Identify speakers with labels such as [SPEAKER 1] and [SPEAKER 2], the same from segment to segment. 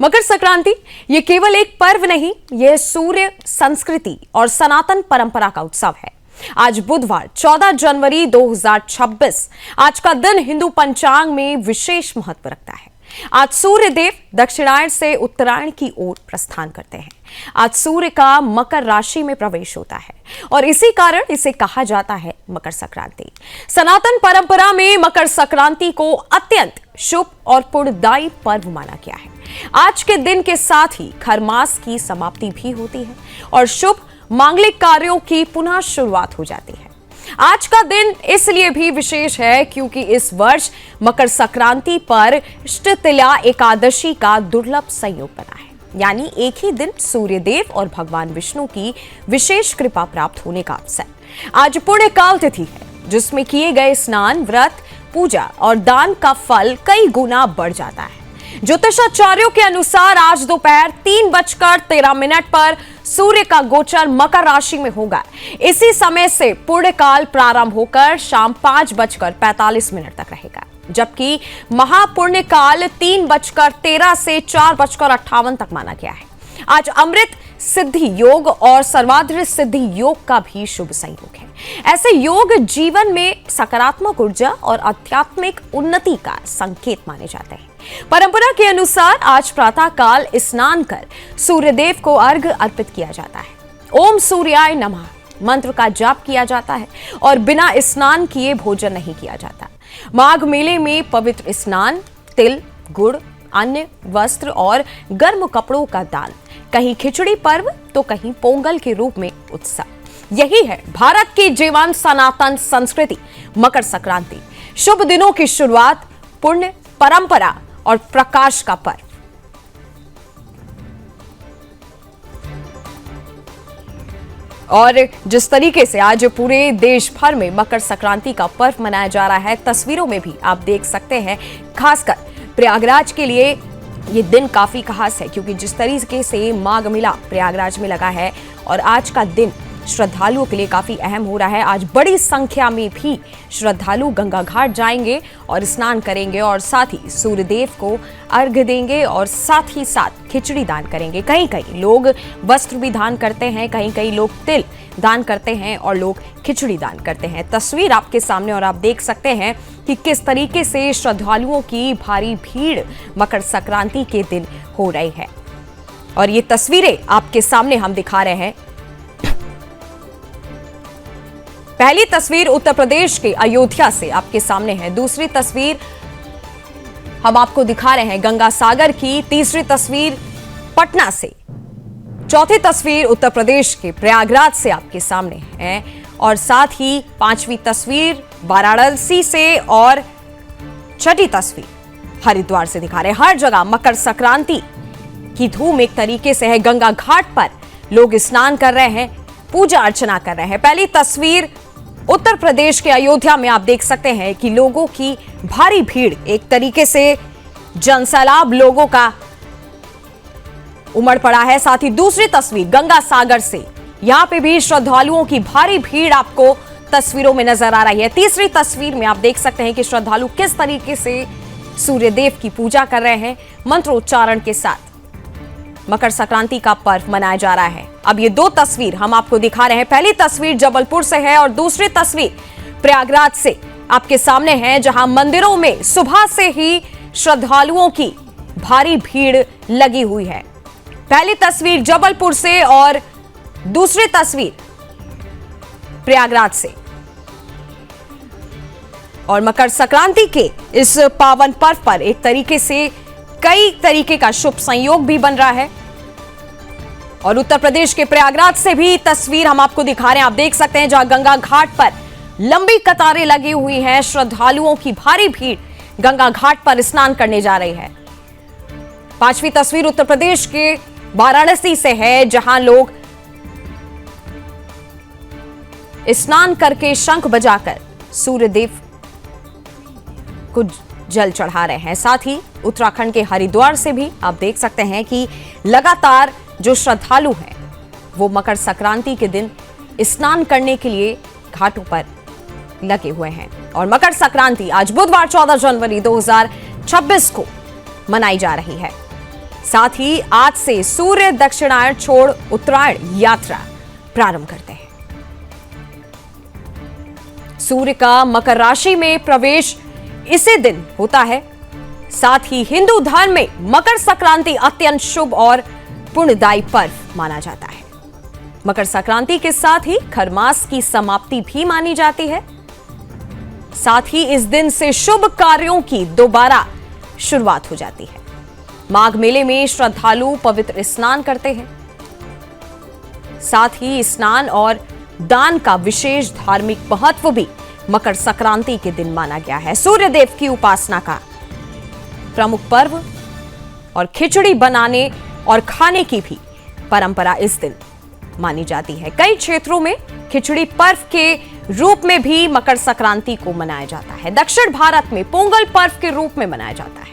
[SPEAKER 1] मकर संक्रांति ये केवल एक पर्व नहीं, यह सूर्य, संस्कृति और सनातन परंपरा का उत्सव है। आज बुधवार 14 जनवरी 2026 आज का दिन हिंदू पंचांग में विशेष महत्व रखता है। आज सूर्य देव दक्षिणायन से उत्तरायण की ओर प्रस्थान करते हैं। आज सूर्य का मकर राशि में प्रवेश होता है और इसी कारण इसे कहा जाता है मकर संक्रांति। सनातन परंपरा में मकर संक्रांति को अत्यंत शुभ और पुण्यदायी पर्व माना गया है। आज के दिन के साथ ही खर मास की समाप्ति भी होती है और शुभ मांगलिक कार्यों की पुनः शुरुआत हो जाती है। आज का दिन इसलिए भी विशेष है क्योंकि इस वर्ष मकर संक्रांति पर अष्टतिला एकादशी का दुर्लभ संयोग बना है, यानी एक ही दिन सूर्यदेव और भगवान विष्णु की विशेष कृपा प्राप्त होने का अवसर। आज पुण्यकाल तिथि है जिसमें किए गए स्नान, व्रत, पूजा और दान का फल कई गुना बढ़ जाता है। ज्योतिषाचार्यों के अनुसार आज दोपहर 3:13 पर सूर्य का गोचर मकर राशि में होगा। इसी समय से पुण्यकाल प्रारंभ होकर शाम 5:45 तक रहेगा, जबकि महापुण्यकाल 3:13 से 4:58 तक माना गया है। आज अमृत सिद्धि योग और सर्वाधिक सिद्धि योग का भी शुभ संयोग है। ऐसे योग जीवन में सकारात्मक ऊर्जा और आध्यात्मिक उन्नति का संकेत माने जाते हैं। परंपरा के अनुसार आज प्रातः काल स्नान कर सूर्यदेव को अर्घ्य अर्पित किया जाता है। ओम सूर्याय नमः मंत्र का जाप किया जाता है और बिना स्नान किए भोजन नहीं किया जाता। माघ मेले में पवित्र स्नान, तिल, गुड़, अन्य वस्त्र और गर्म कपड़ों का दान, कहीं खिचड़ी पर्व तो कहीं पोंगल के रूप में उत्सव। यही है भारत की जीवन सनातन संस्कृति मकर संक्रांति। शुभ दिनों की शुरुआत, पुण्य, परंपरा और प्रकाश का पर्व। और जिस तरीके से आज पूरे देश भर में मकर संक्रांति का पर्व मनाया जा रहा है, तस्वीरों में भी आप देख सकते हैं। खासकर प्रयागराज के लिए ये दिन काफी खास है क्योंकि जिस तरीके से माघ मेला प्रयागराज में लगा है और आज का दिन श्रद्धालुओं के लिए काफी अहम हो रहा है। आज बड़ी संख्या में भी श्रद्धालु गंगा घाट जाएंगे और स्नान करेंगे और साथ ही सूर्यदेव को अर्घ्य देंगे और साथ ही साथ खिचड़ी दान करेंगे। कहीं कहीं लोग वस्त्र भी दान करते हैं, कहीं कहीं लोग तिल दान करते हैं और लोग खिचड़ी दान करते हैं। तस्वीर आपके सामने और आप देख सकते हैं कि किस तरीके से श्रद्धालुओं की भारी भीड़ मकर संक्रांति के दिन हो रही है। और ये तस्वीरें आपके सामने हम दिखा रहे हैं। पहली तस्वीर उत्तर प्रदेश के अयोध्या से आपके सामने है। दूसरी तस्वीर हम आपको दिखा रहे हैं गंगा सागर की। तीसरी तस्वीर पटना से। चौथी तस्वीर उत्तर प्रदेश के प्रयागराज से आपके सामने है और साथ ही पांचवी तस्वीर वाराणसी से और छठी तस्वीर हरिद्वार से दिखा रहे हैं। हर जगह मकर संक्रांति की धूम एक तरीके से है। गंगा घाट पर लोग स्नान कर रहे हैं, पूजा अर्चना कर रहे हैं। पहली तस्वीर उत्तर प्रदेश के अयोध्या में आप देख सकते हैं कि लोगों की भारी भीड़, एक तरीके से जनसैलाब लोगों का उमड़ पड़ा है। साथ ही दूसरी तस्वीर गंगा सागर से, यहां पे भी श्रद्धालुओं की भारी भीड़ आपको तस्वीरों में नजर आ रही है। तीसरी तस्वीर में आप देख सकते हैं कि श्रद्धालु किस तरीके से सूर्यदेव की पूजा कर रहे हैं, मंत्रोच्चारण के साथ मकर संक्रांति का पर्व मनाया जा रहा है। अब ये दो तस्वीर हम आपको दिखा रहे हैं। पहली तस्वीर जबलपुर से है और दूसरी तस्वीर प्रयागराज से आपके सामने है, जहां मंदिरों में सुबह से ही श्रद्धालुओं की भारी भीड़ लगी हुई है। पहली तस्वीर जबलपुर से और दूसरी तस्वीर प्रयागराज से। और मकर संक्रांति के इस पावन पर्व पर एक तरीके से कई तरीके का शुभ संयोग भी बन रहा है। और उत्तर प्रदेश के प्रयागराज से भी तस्वीर हम आपको दिखा रहे हैं। आप देख सकते हैं जहां गंगा घाट पर लंबी कतारें लगी हुई हैं, श्रद्धालुओं की भारी भीड़ गंगा घाट पर स्नान करने जा रही है। पांचवी तस्वीर उत्तर प्रदेश के वाराणसी से है, जहां लोग स्नान करके शंख बजाकर सूर्यदेव को जल चढ़ा रहे हैं। साथ ही उत्तराखंड के हरिद्वार से भी आप देख सकते हैं कि लगातार जो श्रद्धालु हैं वो मकर संक्रांति के दिन स्नान करने के लिए घाटों पर लगे हुए हैं। और मकर संक्रांति आज बुधवार 14 जनवरी 2026 को मनाई जा रही है। साथ ही आज से सूर्य दक्षिणायन छोड़ उत्तरायण यात्रा प्रारंभ करते हैं। सूर्य का मकर राशि में प्रवेश इसी दिन होता है। साथ ही हिंदू धर्म में मकर संक्रांति अत्यंत शुभ और पुण्यदायी पर्व माना जाता है। मकर संक्रांति के साथ ही खरमास की समाप्ति भी मानी जाती है। साथ ही इस दिन से शुभ कार्यों की दोबारा शुरुआत हो जाती है। माघ मेले में श्रद्धालु पवित्र स्नान करते हैं। साथ ही स्नान और दान का विशेष धार्मिक महत्व भी मकर संक्रांति के दिन माना गया है। सूर्य देव की उपासना का प्रमुख पर्व और खिचड़ी बनाने और खाने की भी परंपरा इस दिन मानी जाती है। कई क्षेत्रों में खिचड़ी पर्व के रूप में भी मकर संक्रांति को मनाया जाता है। दक्षिण भारत में पोंगल पर्व के रूप में मनाया जाता है।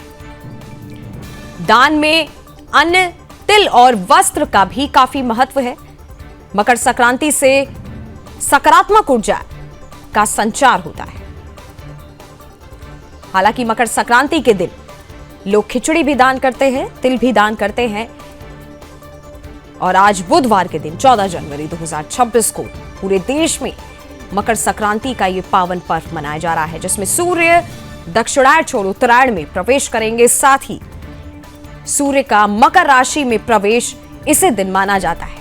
[SPEAKER 1] दान में अन्न, तिल और वस्त्र का भी काफी महत्व है। मकर संक्रांति से सकारात्मक ऊर्जा का संचार होता है। हालांकि मकर संक्रांति के दिन लोग खिचड़ी भी दान करते हैं, तिल भी दान करते हैं। और आज बुधवार के दिन 14 जनवरी 2026 को पूरे देश में मकर संक्रांति का ये पावन पर्व मनाया जा रहा है, जिसमें सूर्य दक्षिणायन छोड़ उत्तरायण में प्रवेश करेंगे। साथ ही सूर्य का मकर राशि में प्रवेश इसी दिन माना जाता है।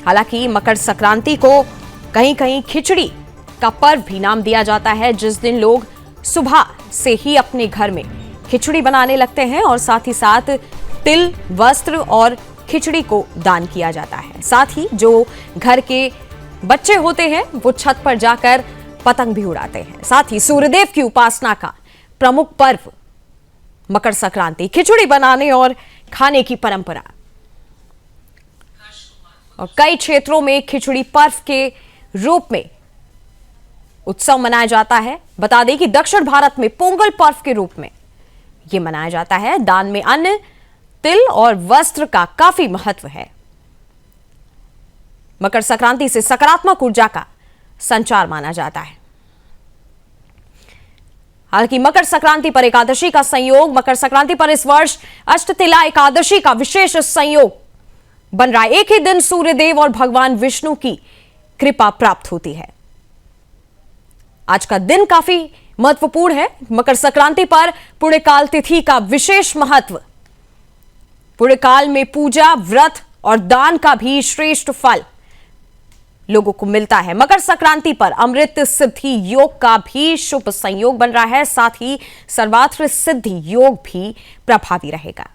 [SPEAKER 1] हालांकि मकर संक्रांति को कहीं कहीं खिचड़ी का पर्व भी नाम दिया जाता है, जिस दिन लोग सुबह से ही अपने घर में खिचड़ी बनाने लगते हैं और साथ ही साथ तिल, वस्त्र और खिचड़ी को दान किया जाता है। साथ ही जो घर के बच्चे होते हैं वो छत पर जाकर पतंग भी उड़ाते हैं। साथ ही सूर्यदेव की उपासना का प्रमुख पर्व मकर संक्रांति, खिचड़ी बनाने और खाने की परंपरा। और कई क्षेत्रों में खिचड़ी पर्व के रूप में उत्सव मनाया जाता है। बता दें कि दक्षिण भारत में पोंगल पर्व के रूप में यह मनाया जाता है। दान में अन्न, तिल और वस्त्र का काफी महत्व है। मकर संक्रांति से सकारात्मक ऊर्जा का संचार माना जाता है। हालांकि मकर संक्रांति पर एकादशी का संयोग, मकर संक्रांति पर इस वर्ष अष्टतिला एकादशी का विशेष संयोग बन रहा है। एक ही दिन सूर्यदेव और भगवान विष्णु की कृपा प्राप्त होती है। आज का दिन काफी महत्वपूर्ण है। मकर संक्रांति पर पुण्यकाल तिथि का विशेष महत्व। पुण्यकाल में पूजा, व्रत और दान का भी श्रेष्ठ फल लोगों को मिलता है। मकर संक्रांति पर अमृत सिद्धि योग का भी शुभ संयोग बन रहा है। साथ ही सर्वार्थ सिद्धि योग भी प्रभावी रहेगा।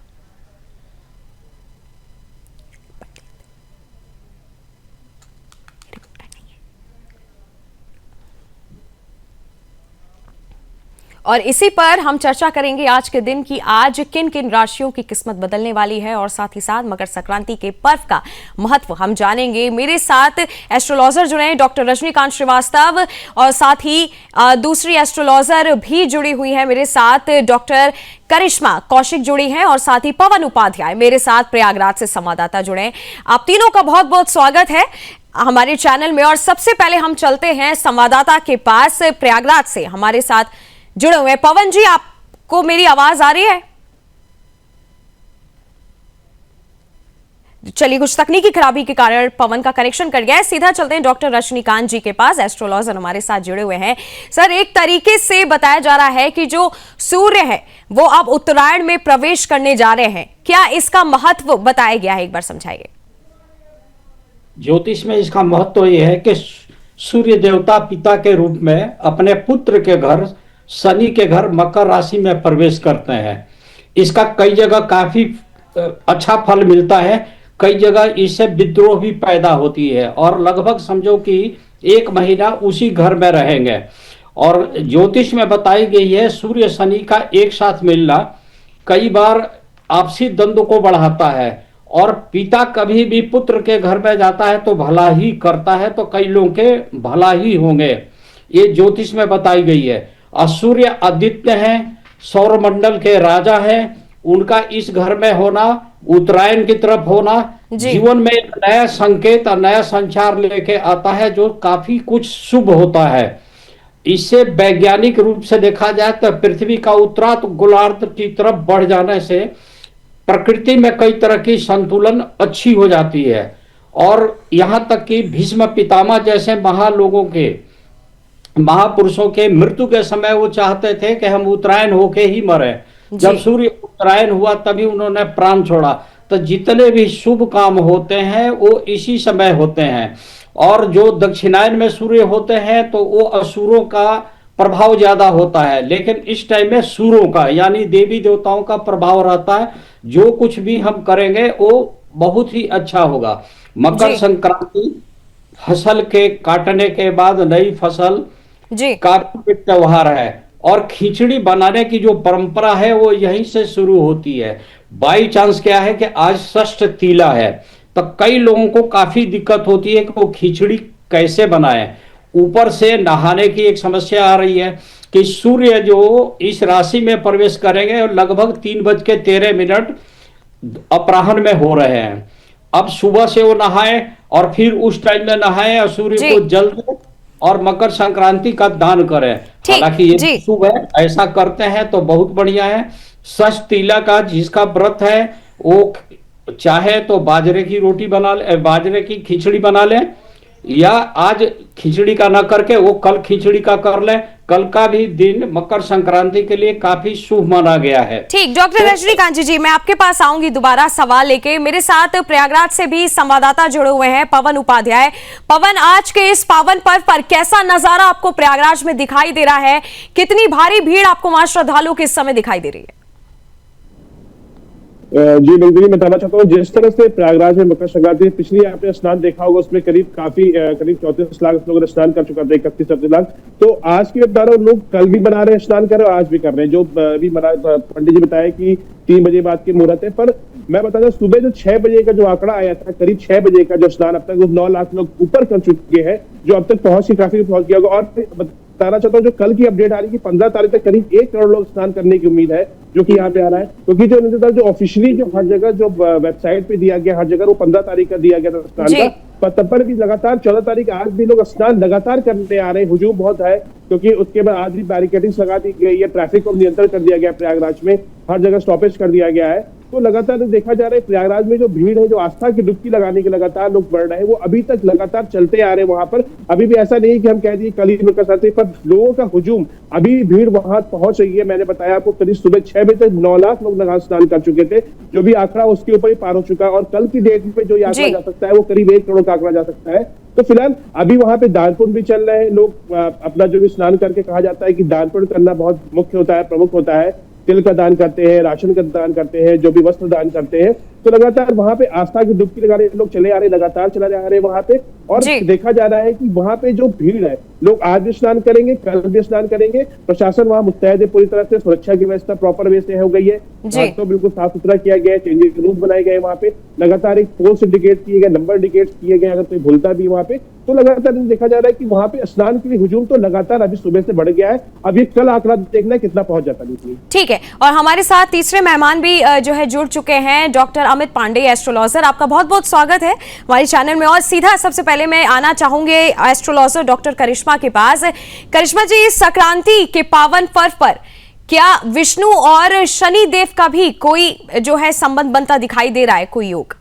[SPEAKER 1] और इसी पर हम चर्चा करेंगे आज के दिन की आज किन किन राशियों की किस्मत बदलने वाली है और साथ ही साथ मकर संक्रांति के पर्व का महत्व हम जानेंगे। मेरे साथ एस्ट्रोलॉजर जुड़े हैं डॉक्टर रजनीकांत श्रीवास्तव और साथ ही दूसरी एस्ट्रोलॉजर भी जुड़ी हुई है मेरे साथ डॉक्टर करिश्मा कौशिक जुड़ी हैं और साथ ही पवन उपाध्याय मेरे साथ प्रयागराज से संवाददाता जुड़े हैं। आप तीनों का बहुत बहुत स्वागत है हमारे चैनल में। और सबसे पहले हम चलते हैं संवाददाता के पास प्रयागराज से हमारे साथ जुड़े हुए पवन जी, आपको मेरी आवाज आ रही है? चलिए, कुछ तकनीकी खराबी के कारण पवन का कनेक्शन कट गया है। सीधा चलते हैं डॉक्टर रजनीकांत जी के पास, एस्ट्रोलॉजर हमारे साथ जुड़े हुए हैं। सर, एक तरीके से बताया जा रहा है कि जो सूर्य है वो अब उत्तरायण में प्रवेश करने जा रहे हैं, क्या इसका महत्व बताया गया है? एक बार समझाइए।
[SPEAKER 2] ज्योतिष में इसका महत्व यह है कि सूर्य देवता पिता के रूप में अपने पुत्र के घर शनि के घर मकर राशि में प्रवेश करते हैं। इसका कई जगह काफी अच्छा फल मिलता है, कई जगह इससे विद्रोह भी पैदा होती है और लगभग समझो कि 1 महीना उसी घर में रहेंगे। और ज्योतिष में बताई गई है सूर्य शनि का एक साथ मिलना कई बार आपसी द्वंद्व को बढ़ाता है और पिता कभी भी पुत्र के घर में जाता है तो भला ही करता है, तो कई लोगों के भला ही होंगे, ये ज्योतिष में बताई गई है। और सूर्य आदित्य हैं, सौरमंडल के राजा हैं, उनका इस घर में होना, उत्तरायण की तरफ होना जीवन में एक नया संकेत और नया संचार लेके आता है जो काफी कुछ शुभ होता है। इससे वैज्ञानिक रूप से देखा जाए तो पृथ्वी का उत्तरार्ध गोलार्ध की तरफ बढ़ जाने से प्रकृति में कई तरह की संतुलन अच्छी हो जाती है। और यहां तक कि भीष्म पितामह जैसे महापुरुषों के मृत्यु के समय वो चाहते थे कि हम उत्तरायण होके ही मरे। जब सूर्य उत्तरायण हुआ तभी उन्होंने प्राण छोड़ा। तो जितने भी शुभ काम होते हैं वो इसी समय होते हैं। और जो दक्षिणायन में सूर्य होते हैं तो वो असुरों का प्रभाव ज्यादा होता है, लेकिन इस टाइम में सूरों का यानी देवी देवताओं का प्रभाव रहता है। जो कुछ भी हम करेंगे वो बहुत ही अच्छा होगा। मकर संक्रांति फसल के काटने के बाद नई फसल का भी त्योहार है। और खिचड़ी बनाने की जो परंपरा है वो यहीं से शुरू होती है। बाई चांस क्या है कि आज षष्ठ तीला है, तो कई लोगों को काफी दिक्कत होती है कि वो खिचड़ी कैसे बनाएं। ऊपर से नहाने की एक समस्या आ रही है कि सूर्य जो इस राशि में प्रवेश करेंगे लगभग 3:13 अपराह्न में हो रहे हैं। अब सुबह से वो नहाए और फिर उस टाइम में नहाए और सूर्य को जल दें और मकर संक्रांति का दान करें। हालांकि ये शुभ है, ऐसा करते हैं तो बहुत बढ़िया है। षष्ठ तीला का जिसका व्रत है वो चाहे तो बाजरे की रोटी बना ले, बाजरे की खिचड़ी बना ले, या आज खिचड़ी का ना करके वो कल खिचड़ी का कर ले। कल का भी दिन मकर संक्रांति के लिए काफी शुभ माना गया है।
[SPEAKER 1] ठीक, डॉक्टर रजनीकांत जी, मैं आपके पास आऊंगी दोबारा सवाल लेके। मेरे साथ प्रयागराज से भी संवाददाता जुड़े हुए हैं, पवन उपाध्याय। पवन, आज के इस पावन पर्व पर कैसा नजारा आपको प्रयागराज में दिखाई दे रहा है? कितनी भारी भीड़ आपको वहां श्रद्धालुओं के इस समय दिखाई दे रही है?
[SPEAKER 3] जी बिल्कुल, मैं बताना चाहता हूँ जिस तरह से प्रयागराज में मकर संक्रांति पिछली आपने स्नान देखा होगा, उसमें करीब 34 लाख लोगों ने स्नान कर चुका था, 31-32 लाख। तो आज की बता रहा हूँ, लोग कल भी बना रहे हैं स्नान कर रहे हैं, आज भी कर रहे हैं। जो अभी पंडित जी बताया कि 3 बजे बाद की मुहूर्त है, पर मैं बता दूं सुबह जो 6 बजे का जो आंकड़ा आया था, करीब 6 बजे का जो स्नान, अब तक 9 लाख लोग ऊपर कर चुके हैं, जो अब तक काफी पहुंच गया होगा। और बताना चाहता हूँ जो कल की अपडेट आ रही है कि 15 तारीख तक करीब 1 करोड़ लोग स्नान करने की उम्मीद है, जो कि यहाँ पे आ रहा है। क्योंकि जो ऑफिशियली जो हर जगह जो वेबसाइट पे दिया गया, हर जगह वो 15 तारीख का दिया गया था स्नान का, पर तब पर भी लगातार 14 तारीख आज भी लोग स्नान लगातार करने आ रहे हैं। हुजूम बहुत है, क्योंकि उसके बाद आज भी बैरिकेडिंग लगा दी गई है, ट्रैफिक को नियंत्रण कर दिया गया, प्रयागराज में हर जगह स्टॉपेज कर दिया गया है। तो लगातार देखा जा रहा है प्रयागराज में जो भीड़ है, जो आस्था की डुबकी लगाने के लगातार लोग बढ़ रहे हैं, वो अभी तक लगातार चलते आ रहे हैं वहां पर। अभी भी ऐसा नहीं कि हम कह दिए कल ही मकर संक्रांति, पर लोगों का हुजूम अभी भीड़ वहां पहुंच रही है। मैंने बताया आपको करीब सुबह 6 बजे तक 9 लाख लोग नहा स्नान कर चुके थे, जो भी आंकड़ा उसके ऊपर ही पार हो चुका है। और कल की डेट में जो आंकड़ा जा सकता है वो करीब 1 करोड़ का आंकड़ा जा सकता है। तो फिलहाल अभी वहां पे दान पुण्य भी चल रहे हैं। लोग अपना जो भी स्नान करके, कहा जाता है कि दान पुण्य करना बहुत मुख्य होता है, प्रमुख होता है। तिल का दान करते हैं, राशन का दान करते हैं, जो भी वस्त्र दान करते हैं। तो लगातार वहां पे आस्था की डुबकी लगा रहे लोग चले आ रहे, लगातार चला जा रहे हैं वहां पे। और देखा जा रहा है कि वहां पे जो भीड़ है, लोग आज भी स्नान करेंगे, कल भी स्नान करेंगे। प्रशासन वहां मुस्तैद है पूरी तरह से, सुरक्षा की व्यवस्था प्रॉपर वे से हो गई है, तो बिल्कुल साफ सुथरा किया गया है, चेंजिंग रूम बनाए गए वहां पे, लगातार एक पोस्ट इंडिकेट किए गए, नंबर इंडिकेट किए गए, अगर कोई भूलता भी वहां पे। तो लगातार देखा जा रहा है कि वहां पे स्नान के लिए हुजूम तो लगातार अभी सुबह से बढ़ गया है। अब ये कल आंकड़ा देखना है कितना पहुंच जाता है।
[SPEAKER 1] ठीक है, और हमारे साथ तीसरे मेहमान भी जो है जुड़ चुके हैं, डॉक्टर अमित पांडे, एस्ट्रोलॉजर। आपका बहुत बहुत स्वागत है हमारे चैनल में। और सीधा सबसे पहले मैं आना चाहूंगे एस्ट्रोलॉजर डॉक्टर करिश्मा के पास। करिश्मा जी, इस संक्रांति के पावन पर्व पर क्या विष्णु और शनि देव का भी कोई जो है संबंध बनता दिखाई दे रहा है, कोई योग?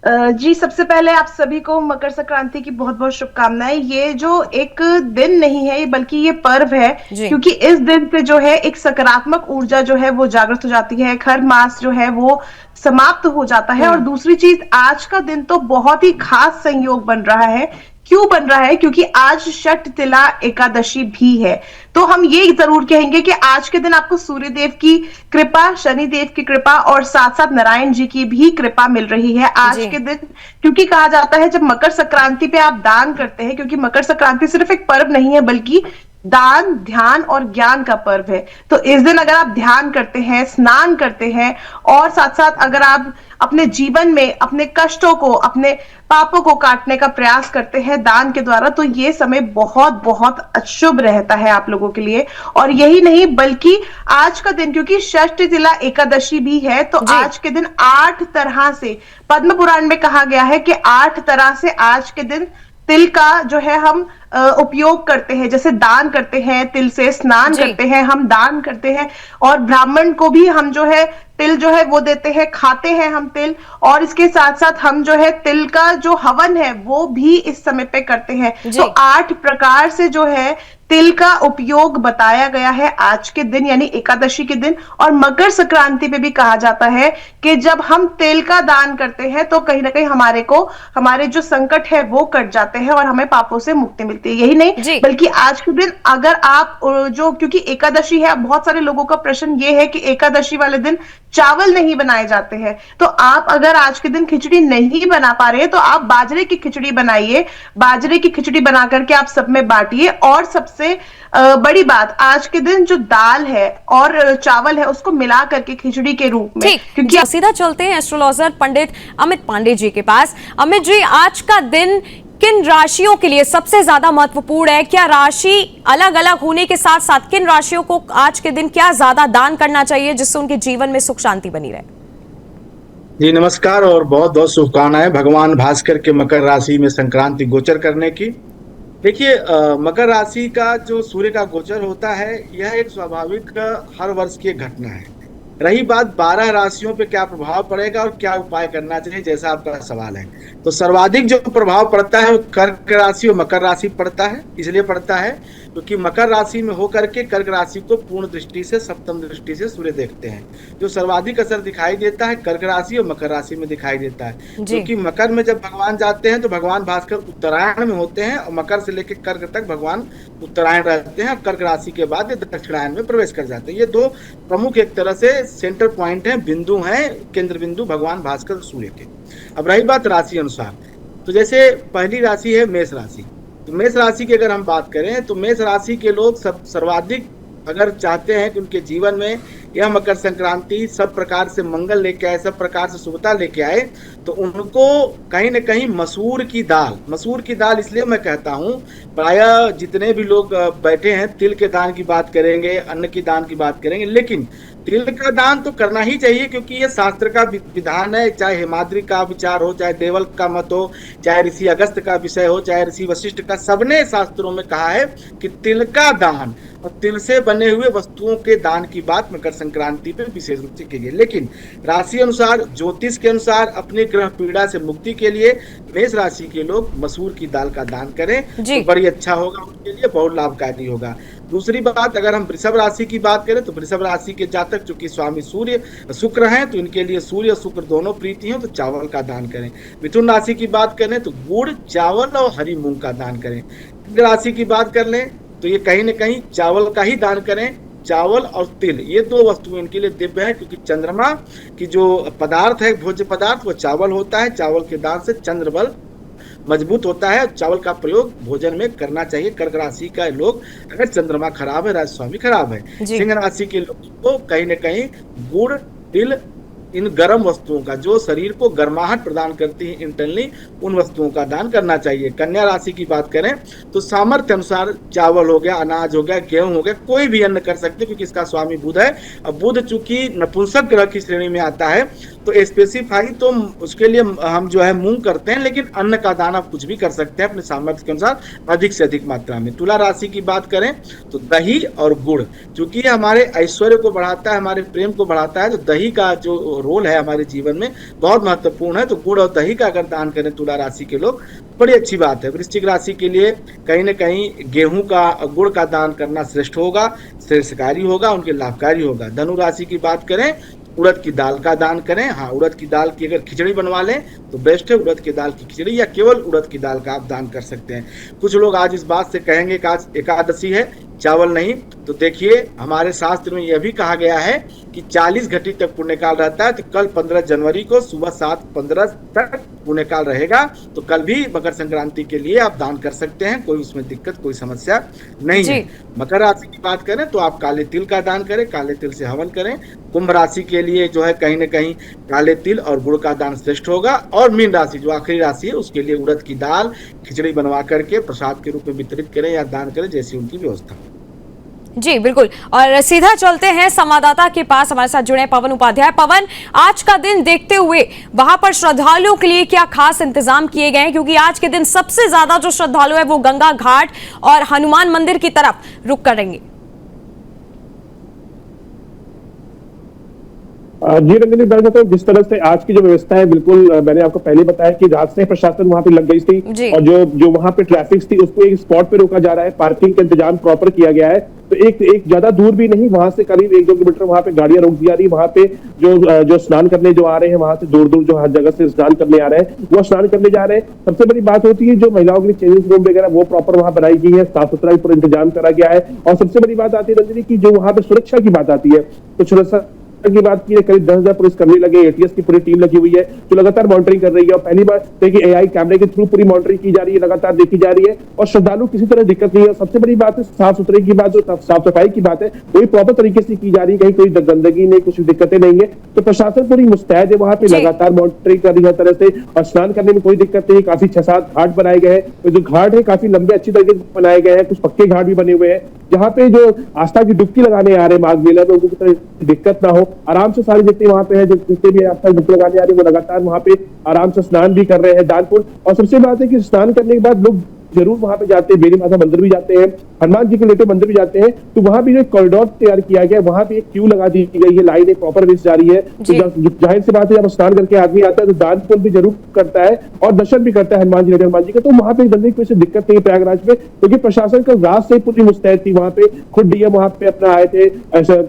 [SPEAKER 4] जी, सबसे पहले आप सभी को मकर संक्रांति की बहुत बहुत शुभकामनाएं। ये जो एक दिन नहीं है बल्कि ये पर्व है, क्योंकि इस दिन पे जो है एक सकारात्मक ऊर्जा जो है वो जागृत हो जाती है, खर मास जो है वो समाप्त हो जाता है। और दूसरी चीज, आज का दिन तो बहुत ही खास संयोग बन रहा है। क्यों बन रहा है? क्योंकि आज षठ तिला एकादशी भी है। तो हम ये जरूर कहेंगे कि आज के दिन आपको सूर्य देव की कृपा, शनि देव की कृपा और साथ साथ नारायण जी की भी कृपा मिल रही है आज के दिन। क्योंकि कहा जाता है जब मकर संक्रांति पे आप दान करते हैं, क्योंकि मकर संक्रांति सिर्फ एक पर्व नहीं है बल्कि दान, ध्यान और ज्ञान का पर्व है। तो इस दिन अगर आप ध्यान करते हैं, स्नान करते हैं और साथ साथ अगर आप अपने जीवन में अपने कष्टों को, अपने पापों को काटने का प्रयास करते हैं दान के द्वारा, तो ये समय बहुत बहुत शुभ रहता है आप लोगों के लिए। और यही नहीं बल्कि आज का दिन, क्योंकि षष्ठ तिला एकादशी भी है, तो आज के दिन 8 तरह से पद्म पुराण में कहा गया है कि 8 तरह से आज के दिन तिल का जो है हम उपयोग करते हैं, जैसे दान करते हैं, तिल से स्नान
[SPEAKER 1] जी।
[SPEAKER 4] करते हैं, हम दान करते हैं, और ब्राह्मण को भी हम जो है तिल जो है वो देते हैं, खाते हैं हम तिल। और इसके साथ साथ हम जो है तिल का जो हवन है वो भी इस समय पे करते हैं।
[SPEAKER 1] जी।
[SPEAKER 4] तो 8 प्रकार से जो है तिल का उपयोग बताया गया है आज के दिन, यानी एकादशी के दिन। और मकर संक्रांति पे भी कहा जाता है कि जब हम तिल का दान करते हैं तो कहीं ना कहीं हमारे जो संकट है वो कट जाते हैं और हमें पापों से मुक्ति मिलती है। यही
[SPEAKER 1] जी।
[SPEAKER 4] नहीं बल्कि आज के दिन अगर आप जो, क्योंकि एकादशी है, बहुत सारे लोगों का प्रश्न ये है कि एकादशी वाले दिन चावल नहीं बनाए जाते हैं, तो आप अगर आज के दिन खिचड़ी नहीं बना पा रहे हैं तो आप बाजरे की खिचड़ी बनाइए। बाजरे की खिचड़ी बना करके आप सब में बांटिए। और सबसे बड़ी बात, आज के दिन जो दाल है और चावल है उसको मिला करके खिचड़ी के रूप में,
[SPEAKER 1] ठीक,
[SPEAKER 4] क्योंकि
[SPEAKER 1] सीधा चलते हैं एस्ट्रोलॉजर पंडित अमित पांडे जी के पास। अमित जी, आज का दिन किन राशियों के लिए सबसे ज्यादा महत्वपूर्ण है? क्या राशि अलग अलग होने के साथ साथ किन राशियों को आज के दिन क्या ज्यादा दान करना चाहिए जिससे उनके जीवन में सुख शांति बनी रहे?
[SPEAKER 5] जी नमस्कार और बहुत बहुत शुभकामनाएं भगवान भास्कर के मकर राशि में संक्रांति गोचर करने की। देखिए, मकर राशि का जो सूर्य का गोचर होता है यह एक स्वाभाविक हर वर्ष की एक घटना है। रही बात 12 राशियों पे क्या प्रभाव पड़ेगा और क्या उपाय करना चाहिए, जैसा आपका सवाल है, तो सर्वाधिक जो प्रभाव पड़ता है वो कर्क राशि और मकर राशि पड़ता है। इसलिए पड़ता है क्योंकि मकर राशि में होकर के कर्क राशि को पूर्ण दृष्टि से, सप्तम दृष्टि से सूर्य देखते हैं। जो सर्वाधिक असर दिखाई देता है कर्क राशि और मकर राशि में दिखाई देता है, क्योंकि मकर में जब भगवान जाते हैं तो भगवान भास्कर उत्तरायण में होते हैं और मकर से लेकर कर्क तक भगवान उत्तरायण रहते हैं और कर्क राशि के बाद दक्षिणायन में प्रवेश कर जाते हैं। ये दो प्रमुख एक तरह से सेंटर पॉइंट हैं, बिंदु हैं, केंद्र बिंदु भगवान भास्कर सूर्य के। अब रही बात राशि अनुसार, तो जैसे पहली राशि है मेष राशि। तो मेष राशि की अगर हम बात करें तो मेष राशि के लोग सर्वाधिक अगर चाहते हैं कि उनके जीवन में यह मकर संक्रांति सब प्रकार से मंगल लेके आए, सब प्रकार से शुभता लेके आए, तो उनको कहीं न कहीं मसूर की दाल इसलिए मैं कहता हूँ, प्रायः जितने भी लोग बैठे हैं तिल के दान की बात करेंगे, अन्न की दान की बात करेंगे, लेकिन तिल का दान तो करना ही चाहिए क्योंकि ये शास्त्र का विधान है। चाहे हिमाद्री का विचार हो, चाहे देवल का मत हो, चाहे ऋषि अगस्त का विषय हो, चाहे ऋषि वशिष्ठ का, सबने शास्त्रों में कहा है कि तिल का दान और तिल से बने हुए वस्तुओं के दान की बात मकर संक्रांति पे विशेष रूप से की गई। लेकिन राशि अनुसार, ज्योतिष के अनुसार अपने ग्रह पीड़ा से मुक्ति के लिए मेष राशि के लोग मसूर की दाल का दान करें तो बड़ी अच्छा होगा, उनके लिए बहुत लाभकारी होगा। दूसरी बात, अगर हम वृषभ राशि की बात करें तो वृषभ राशि के जातक चूंकि स्वामी सूर्य शुक्र हैं तो इनके लिए सूर्य और शुक्र दोनों प्रीति हैं, तो चावल का दान करें। मिथुन राशि की बात करें तो गुड़, चावल और हरी मूंग का दान करें। कर्क राशि की बात कर लें तो ये कहीं न कहीं चावल का ही दान करें। चावल और तिल ये दो वस्तुएं इनके लिए दिव्य है, क्योंकि चंद्रमा की जो पदार्थ है, भोज्य पदार्थ, वो चावल होता है। चावल के दान से चंद्र बल मजबूत होता है। चावल का प्रयोग भोजन में करना चाहिए। कर्क राशि का लोग, अगर चंद्रमा खराब है, राजस्वामी स्वामी खराब है। सिंह राशि के लोगों को कहीं न कहीं गुड़, तिल, इन गर्म वस्तुओं का जो शरीर को गर्माहट प्रदान करती है इंटरनली, उन वस्तुओं का दान करना चाहिए। कन्या राशि की बात करें तो सामर्थ्य अनुसार चावल हो गया, अनाज हो गया, गेहूं हो गया, कोई भी अन्न कर सकते, क्योंकि इसका स्वामी बुध है। अब बुध चूंकि नपुंसक ग्रह की श्रेणी में आता है तो स्पेसिफाई तो उसके लिए हम जो है मूंग करते हैं, लेकिन अन्न का दान आप कुछ भी कर सकते हैं अपने सामर्थ्य के अनुसार, अधिक से अधिक मात्रा में। तुला राशि की बात करें तो दही और गुड़, चूंकि हमारे ऐश्वर्य को बढ़ाता है, हमारे प्रेम को बढ़ाता है, तो दही का जो रोल है हमारे जीवन में बहुत महत्वपूर्ण है। तो गुड़ और दही का अगर दान करें तुला राशि के लोग, बड़ी अच्छी बात है। वृश्चिक राशि के लिए कहीं न कहीं गेहूं का, गुड़ का दान करना श्रेष्ठ होगा, श्रेष्ठकारी होगा, उनके लाभकारी होगा। धनु राशि की बात करें, उड़द की दाल का दान करें। हाँ, उड़द की दाल की अगर खिचड़ी बनवा लें तो बेस्ट है, उड़द की दाल की खिचड़ी, या केवल उड़द की दाल का आप दान कर सकते हैं। कुछ लोग आज इस बात से कहेंगे कि आज एकादशी है, चावल नहीं, तो देखिए हमारे शास्त्र में यह भी कहा गया है कि 40 घटी तक पुण्यकाल रहता है। तो कल 15 जनवरी को सुबह 7:15 तक पुण्यकाल रहेगा, तो कल भी मकर संक्रांति के लिए आप दान कर सकते हैं, कोई उसमें दिक्कत, कोई समस्या नहीं है। मकर राशि की बात करें तो आप काले तिल का दान करें, काले तिल से हवन करें। कुंभ राशि के लिए जो है कहीं न कहीं काले तिल और गुड़ का दान श्रेष्ठ होगा। और मीन राशि जो आखिरी राशि है उसके लिए उड़द की दाल खिचड़ी बनवा करके प्रसाद के रूप में वितरित करें या दान करें, जैसी उनकी व्यवस्था।
[SPEAKER 1] जी बिल्कुल, और सीधा चलते हैं संवाददाता के पास, हमारे साथ जुड़े पवन उपाध्याय। पवन, आज का दिन देखते हुए वहां पर श्रद्धालुओं के लिए क्या खास इंतजाम किए गए हैं, क्योंकि आज के दिन सबसे ज्यादा जो श्रद्धालु है वो गंगा घाट और हनुमान मंदिर की तरफ रुख करेंगे।
[SPEAKER 3] जी रंजनी, मैं कहता हूँ जिस तरह से आज की जो व्यवस्था है, बिल्कुल मैंने आपको पहले बताया कि रात से प्रशासन वहां पे लग गई थी और जो वहां पे ट्रैफिक थी उसको एक स्पॉट पे रोका जा रहा है। पार्किंग का इंतजाम प्रॉपर किया गया है, तो एक ज्यादा दूर भी नहीं, वहां से करीब 1-2 किलोमीटर वहां पे गाड़ियां रोक दी जा रही है। वहां पे जो स्नान करने जो आ रहे हैं, वहां से दूर दूर जो हर जगह से स्नान करने आ रहे हैं वो स्नान करने जा रहे हैं। सबसे बड़ी बात होती है जो महिलाओं के लिए चेंजिंग रूम वगैरह वो प्रॉपर वहां बनाई गई है, साफ सुथरा पूरा इंतजाम करा गया है। और सबसे बड़ी बात आती है रंजनी की जो वहां पे सुरक्षा की बात आती है, तो सुरक्षा की बात की है, करीब 10,000 पुलिसकर्मी लगे, एटीएस की पूरी टीम लगी हुई है जो लगातार मॉनिटरिंग कर रही है। और पहली बार देखिए एआई कैमरे के थ्रू पूरी मॉनिटरिंग की जा रही है, लगातार देखी जा रही है और श्रद्धालु किसी तरह दिक्कत नहीं है। सबसे बड़ी बात है साफ सुथरे की बात, जो साफ सफाई की बात है वही प्रॉपर तरीके से की जा रही है, कहीं कोई गंदगी नहीं, कुछ दिक्कतें नहीं है। तो प्रशासन पूरी मुस्तैद है, वहां पे लगातार मॉनिटरिंग कर रही है तरह से, और स्नान करने में कोई दिक्कत नहीं। काफी 6-7 घाट बनाए गए हैं, तो जो घाट है काफी लंबे अच्छी तरीके से बनाए गए हैं, कुछ पक्के घाट भी बने हुए हैं जहाँ पे जो आस्था की डुबकी लगाने आ रहे हैं माघ मेला में उनको दिक्कत ना हो, आराम से सारे जितने वहां पे है, जितने भी आस्था की डुबकी लगाने आ रहे हैं वो लगातार वहां पे आराम से स्नान भी कर रहे हैं दानपुर। और सबसे बात है कि स्नान करने के बाद लोग जरूर वहां पे जाते हैं, बेनी माता मंदिर भी जाते हैं, हनुमान जी के लेटे मंदिर भी जाते हैं। तो वहां भी जो कॉरिडोर तैयार किया गया है, वहां पे एक क्यू लगा दी गई है, लाइन एक प्रॉपर वेज जारी है। तो जाहिर सी बात है जब स्नान करके आदमी आता है तो दान पुण्य भी जरूर करता है और दर्शन भी करता है हनुमान जी का। तो वहां पे जल्दी कोई दिक्कत नहीं प्रयागराज में, क्योंकि प्रशासन का रात से पूरी मुस्तैद थी। वहां पे खुद डीएम वहां पे अपना आए थे,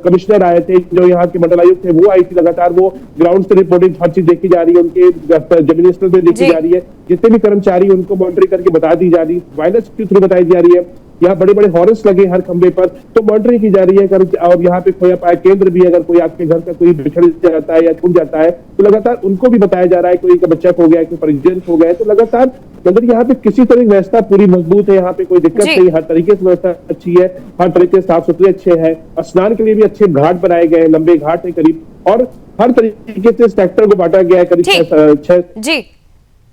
[SPEAKER 3] कमिश्नर आए थे, जो यहाँ के मंडल आयुक्त थे वो आई थी, लगातार वो ग्राउंड से रिपोर्टिंग हर चीज देखी जा रही है, उनके जमीनी स्तर पे देखी जा रही है, जितने भी कर्मचारी उनको मॉनिटरिंग करके बता दी जा रही है, वायरलेस के थ्रू बताई जा रही है। यहाँ बड़े बड़े हॉर्स लगे हर खंबे पर, तो मॉनिटरिंग की जा रही है। और यहाँ पे खोया पाया केंद्र भी, अगर कोई आपके घर का कोई बिछड़ जाता है या छूट जाता है तो लगातार उनको भी बताया जा रहा है, कोई का बच्चा खो गया, कोई परिजन खो गया, तो लगातार मतलब यहाँ पे किसी तरह की व्यवस्था पूरी मजबूत है, यहाँ पे कोई दिक्कत नहीं, हर तरीके से व्यवस्था अच्छी है, हर तरीके से साफ सुथरे अच्छे हैं। और स्नान के लिए भी अच्छे घाट बनाए गए हैं, लंबे घाट है करीब, और हर तरीके से सेक्टर को बांटा गया है करीब 6।
[SPEAKER 1] जी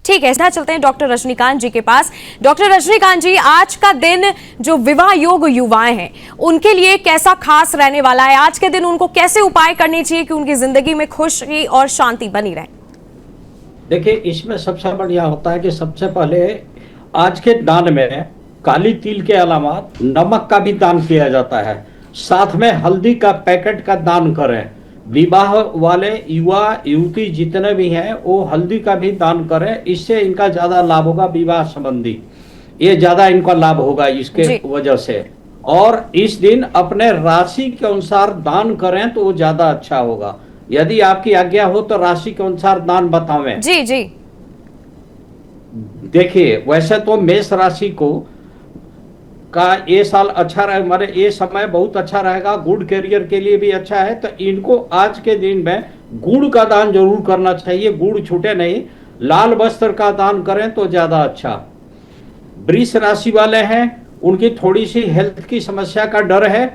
[SPEAKER 1] ठीक है, सीधा चलते हैं डॉक्टर रजनीकांत जी के पास। डॉक्टर रजनीकांत जी, आज का दिन जो विवाह योग युवाएं हैं उनके लिए कैसा खास रहने वाला है? आज के दिन उनको कैसे उपाय करने चाहिए कि उनकी जिंदगी में खुशी और शांति बनी रहे?
[SPEAKER 2] देखिए, इसमें सबसे बढ़िया होता है कि सबसे पहले आज के दान में काली तिल के अलावा नमक का भी दान किया जाता है, साथ में हल्दी का पैकेट का दान करें। विवाह वाले युवा युवती जितने भी हैं वो हल्दी का भी दान करें, इससे इनका ज्यादा लाभ होगा, विवाह संबंधी ये ज्यादा इनका लाभ होगा इसके वजह से। और इस दिन अपने राशि के अनुसार दान करें तो वो ज्यादा अच्छा होगा। यदि आपकी आज्ञा हो तो राशि के अनुसार दान बतावें।
[SPEAKER 1] जी जी।
[SPEAKER 2] देखिए, वैसे तो मेष राशि को का ये साल अच्छा रहे, हमारे ये समय बहुत अच्छा रहेगा, गुड करियर के लिए भी अच्छा है, तो इनको आज के दिन में गुड़ का दान जरूर करना चाहिए, गुड़ छूटे नहीं। लाल वस्त्र का दान करें तो ज्यादा अच्छा। वृष राशि वाले हैं, उनकी थोड़ी सी हेल्थ की समस्या का डर है,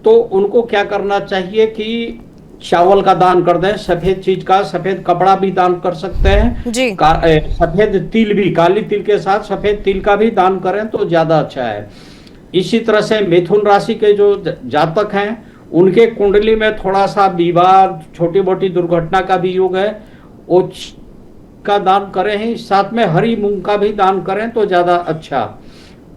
[SPEAKER 2] तो उनको क्या करना चाहिए कि चावल का दान कर दें, सफेद चीज का, सफेद कपड़ा भी दान कर सकते हैं जी। सफेद तिल भी, काली तिल के साथ सफेद तिल का भी दान करें तो ज्यादा अच्छा है। इसी तरह से मिथुन राशि के जो जातक हैं उनके कुंडली में थोड़ा सा विवाद, छोटी मोटी दुर्घटना का भी योग है, वो का दान करें ही, साथ में हरी मूंग का भी दान करें तो ज्यादा अच्छा।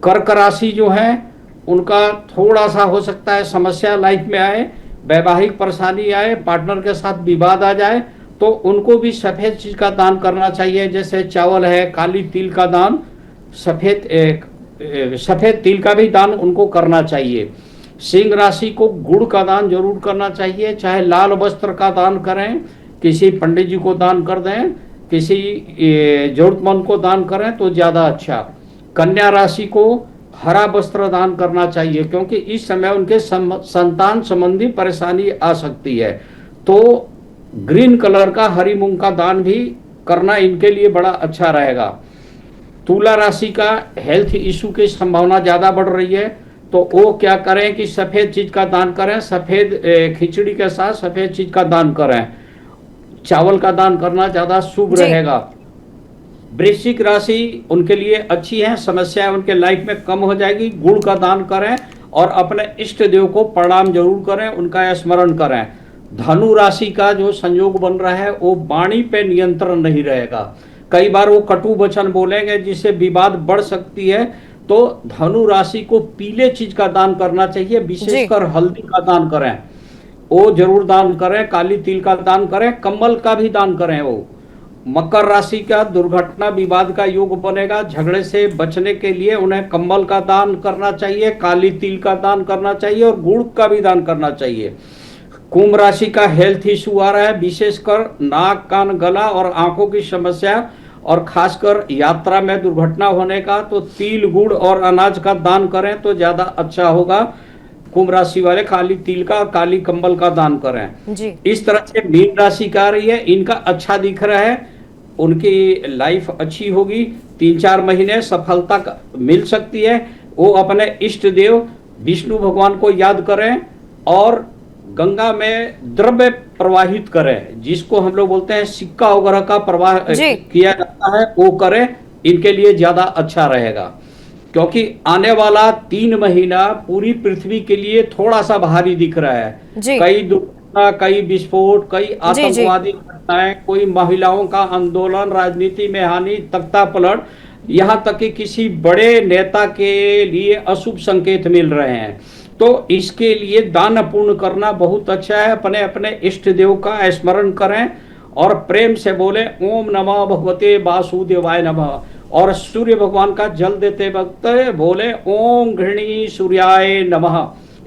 [SPEAKER 2] कर्क राशि जो है उनका थोड़ा सा हो सकता है समस्या लाइफ में आए, वैवाहिक परेशानी आए, पार्टनर के साथ विवाद आ जाए, तो उनको भी सफेद चीज का दान करना चाहिए, जैसे चावल है, काली तिल का दान, सफेद तिल का भी दान उनको करना चाहिए। सिंह राशि को गुड़ का दान जरूर करना चाहिए, चाहे लाल वस्त्र का दान करें, किसी पंडित जी को दान कर दें, किसी जरूरतमंद को दान करें तो ज्यादा अच्छा। कन्या राशि को हरा वस्त्र दान करना चाहिए, क्योंकि इस समय उनके संतान संबंधी परेशानी आ सकती है, तो ग्रीन कलर का हरी मूंग का दान भी करना इनके लिए बड़ा अच्छा रहेगा। तुला राशि का हेल्थ इशू की संभावना ज्यादा बढ़ रही है, तो वो क्या करें कि सफेद चीज का दान करें, सफेद खिचड़ी के साथ सफेद चीज का दान करें, चावल का दान करना ज्यादा शुभ रहेगा। वृश्चिक राशि उनके लिए अच्छी है, समस्या उनके लाइफ में कम हो जाएगी, गुड़ का दान करें और अपने इष्ट देव को प्रणाम जरूर करें, उनका स्मरण करें। धनु राशि का जो संयोग बन रहा है वो वाणी पे नियंत्रण नहीं रहेगा, कई बार वो कटु वचन बोलेंगे जिससे विवाद बढ़ सकती है। तो धनु राशि को पीले चीज का दान करना चाहिए, विशेषकर हल्दी का दान करें, वो जरूर दान करें। काली तिल का दान करें, कम्बल का भी दान करें। वो मकर राशि का दुर्घटना विवाद का योग बनेगा, झगड़े से बचने के लिए उन्हें कम्बल का दान करना चाहिए, काली तिल का दान करना चाहिए और गुड़ का भी दान करना चाहिए। कुंभ राशि का हेल्थ इशू आ रहा है, विशेषकर नाक कान गला और आंखों की समस्या और खासकर यात्रा में दुर्घटना होने का, तो तिल गुड़ और अनाज का दान करें तो ज्यादा अच्छा होगा। कुंभ राशि वाले काली तिल का और काली कंबल का दान करें जी। इस तरह से मीन राशि का रही है, इनका अच्छा दिख रहा है, उनकी लाइफ अच्छी होगी, 3-4 महीने सफलता मिल सकती है। वो अपने इष्ट देव विष्णु भगवान को याद करें और गंगा में द्रव्य प्रवाहित करें, जिसको हम लोग बोलते हैं सिक्का वगैरह का प्रवाह किया जाता है, वो करें, इनके लिए ज्यादा अच्छा रहेगा। क्योंकि आने वाला 3 महीना पूरी पृथ्वी के लिए थोड़ा सा भारी दिख रहा है। कई दुर्घटना, कई विस्फोट, कई आतंकवादी घटनाएं, कोई महिलाओं का आंदोलन, राजनीति में हानि, तख्ता पलट, यहाँ तक कि किसी बड़े नेता के लिए अशुभ संकेत मिल रहे हैं। तो इसके लिए दान पूर्ण करना बहुत अच्छा है। अपने अपने इष्ट देव का स्मरण करें और प्रेम से बोले ओम नमः भगवते वासुदेवाय नमः, और सूर्य भगवान का जल देते वक्त बोले ओम गृहिणी सूर्याय नमः,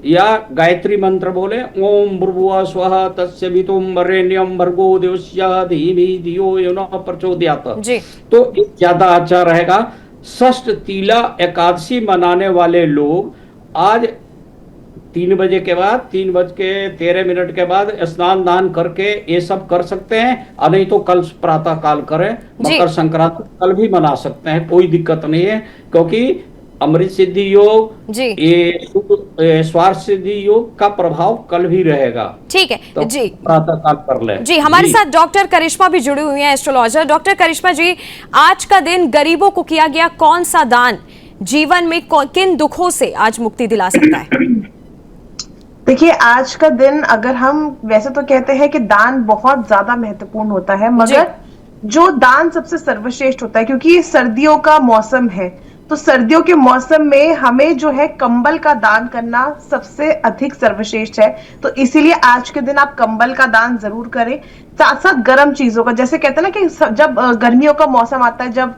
[SPEAKER 2] या गायत्री मंत्र बोले ओम भूर्भुवः स्वः तत्सवितुर् वरेण्यं भर्गो देवस्य धीमहि धियो यो नः प्रचोदयात्। तो ज्यादा अच्छा रहेगा। षष्ठ तीला एकादशी मनाने वाले लोग आज 3 बजे के बाद, 3:13 के बाद स्नान दान करके ये सब कर सकते हैं, और नहीं तो कल प्रातः काल करें। मकर संक्रांति कल भी मना सकते हैं, कोई दिक्कत नहीं है, क्योंकि अमृत सिद्धि योग, ये स्वार्थ सिद्धि योग का प्रभाव कल भी रहेगा।
[SPEAKER 1] ठीक है
[SPEAKER 2] तो
[SPEAKER 1] जी,
[SPEAKER 2] प्रातः काल कर ले
[SPEAKER 1] जी। हमारे साथ डॉक्टर करिश्मा भी जुड़ी हुई हैं, एस्ट्रोलॉजर। डॉक्टर करिश्मा जी, आज का दिन गरीबों को किया गया कौन सा दान जीवन में किन दुखों से आज मुक्ति दिला सकता है?
[SPEAKER 4] देखिए, आज का दिन, अगर हम वैसे तो कहते हैं कि दान बहुत ज्यादा महत्वपूर्ण होता है, मगर जो दान सबसे सर्वश्रेष्ठ होता है, क्योंकि ये सर्दियों का मौसम है, तो सर्दियों के मौसम में हमें जो है कंबल का दान करना सबसे अधिक सर्वश्रेष्ठ है। तो इसीलिए आज के दिन आप कंबल का दान जरूर करें, साथ साथ गर्म चीजों का। जैसे कहते हैं ना कि जब गर्मियों का मौसम आता है, जब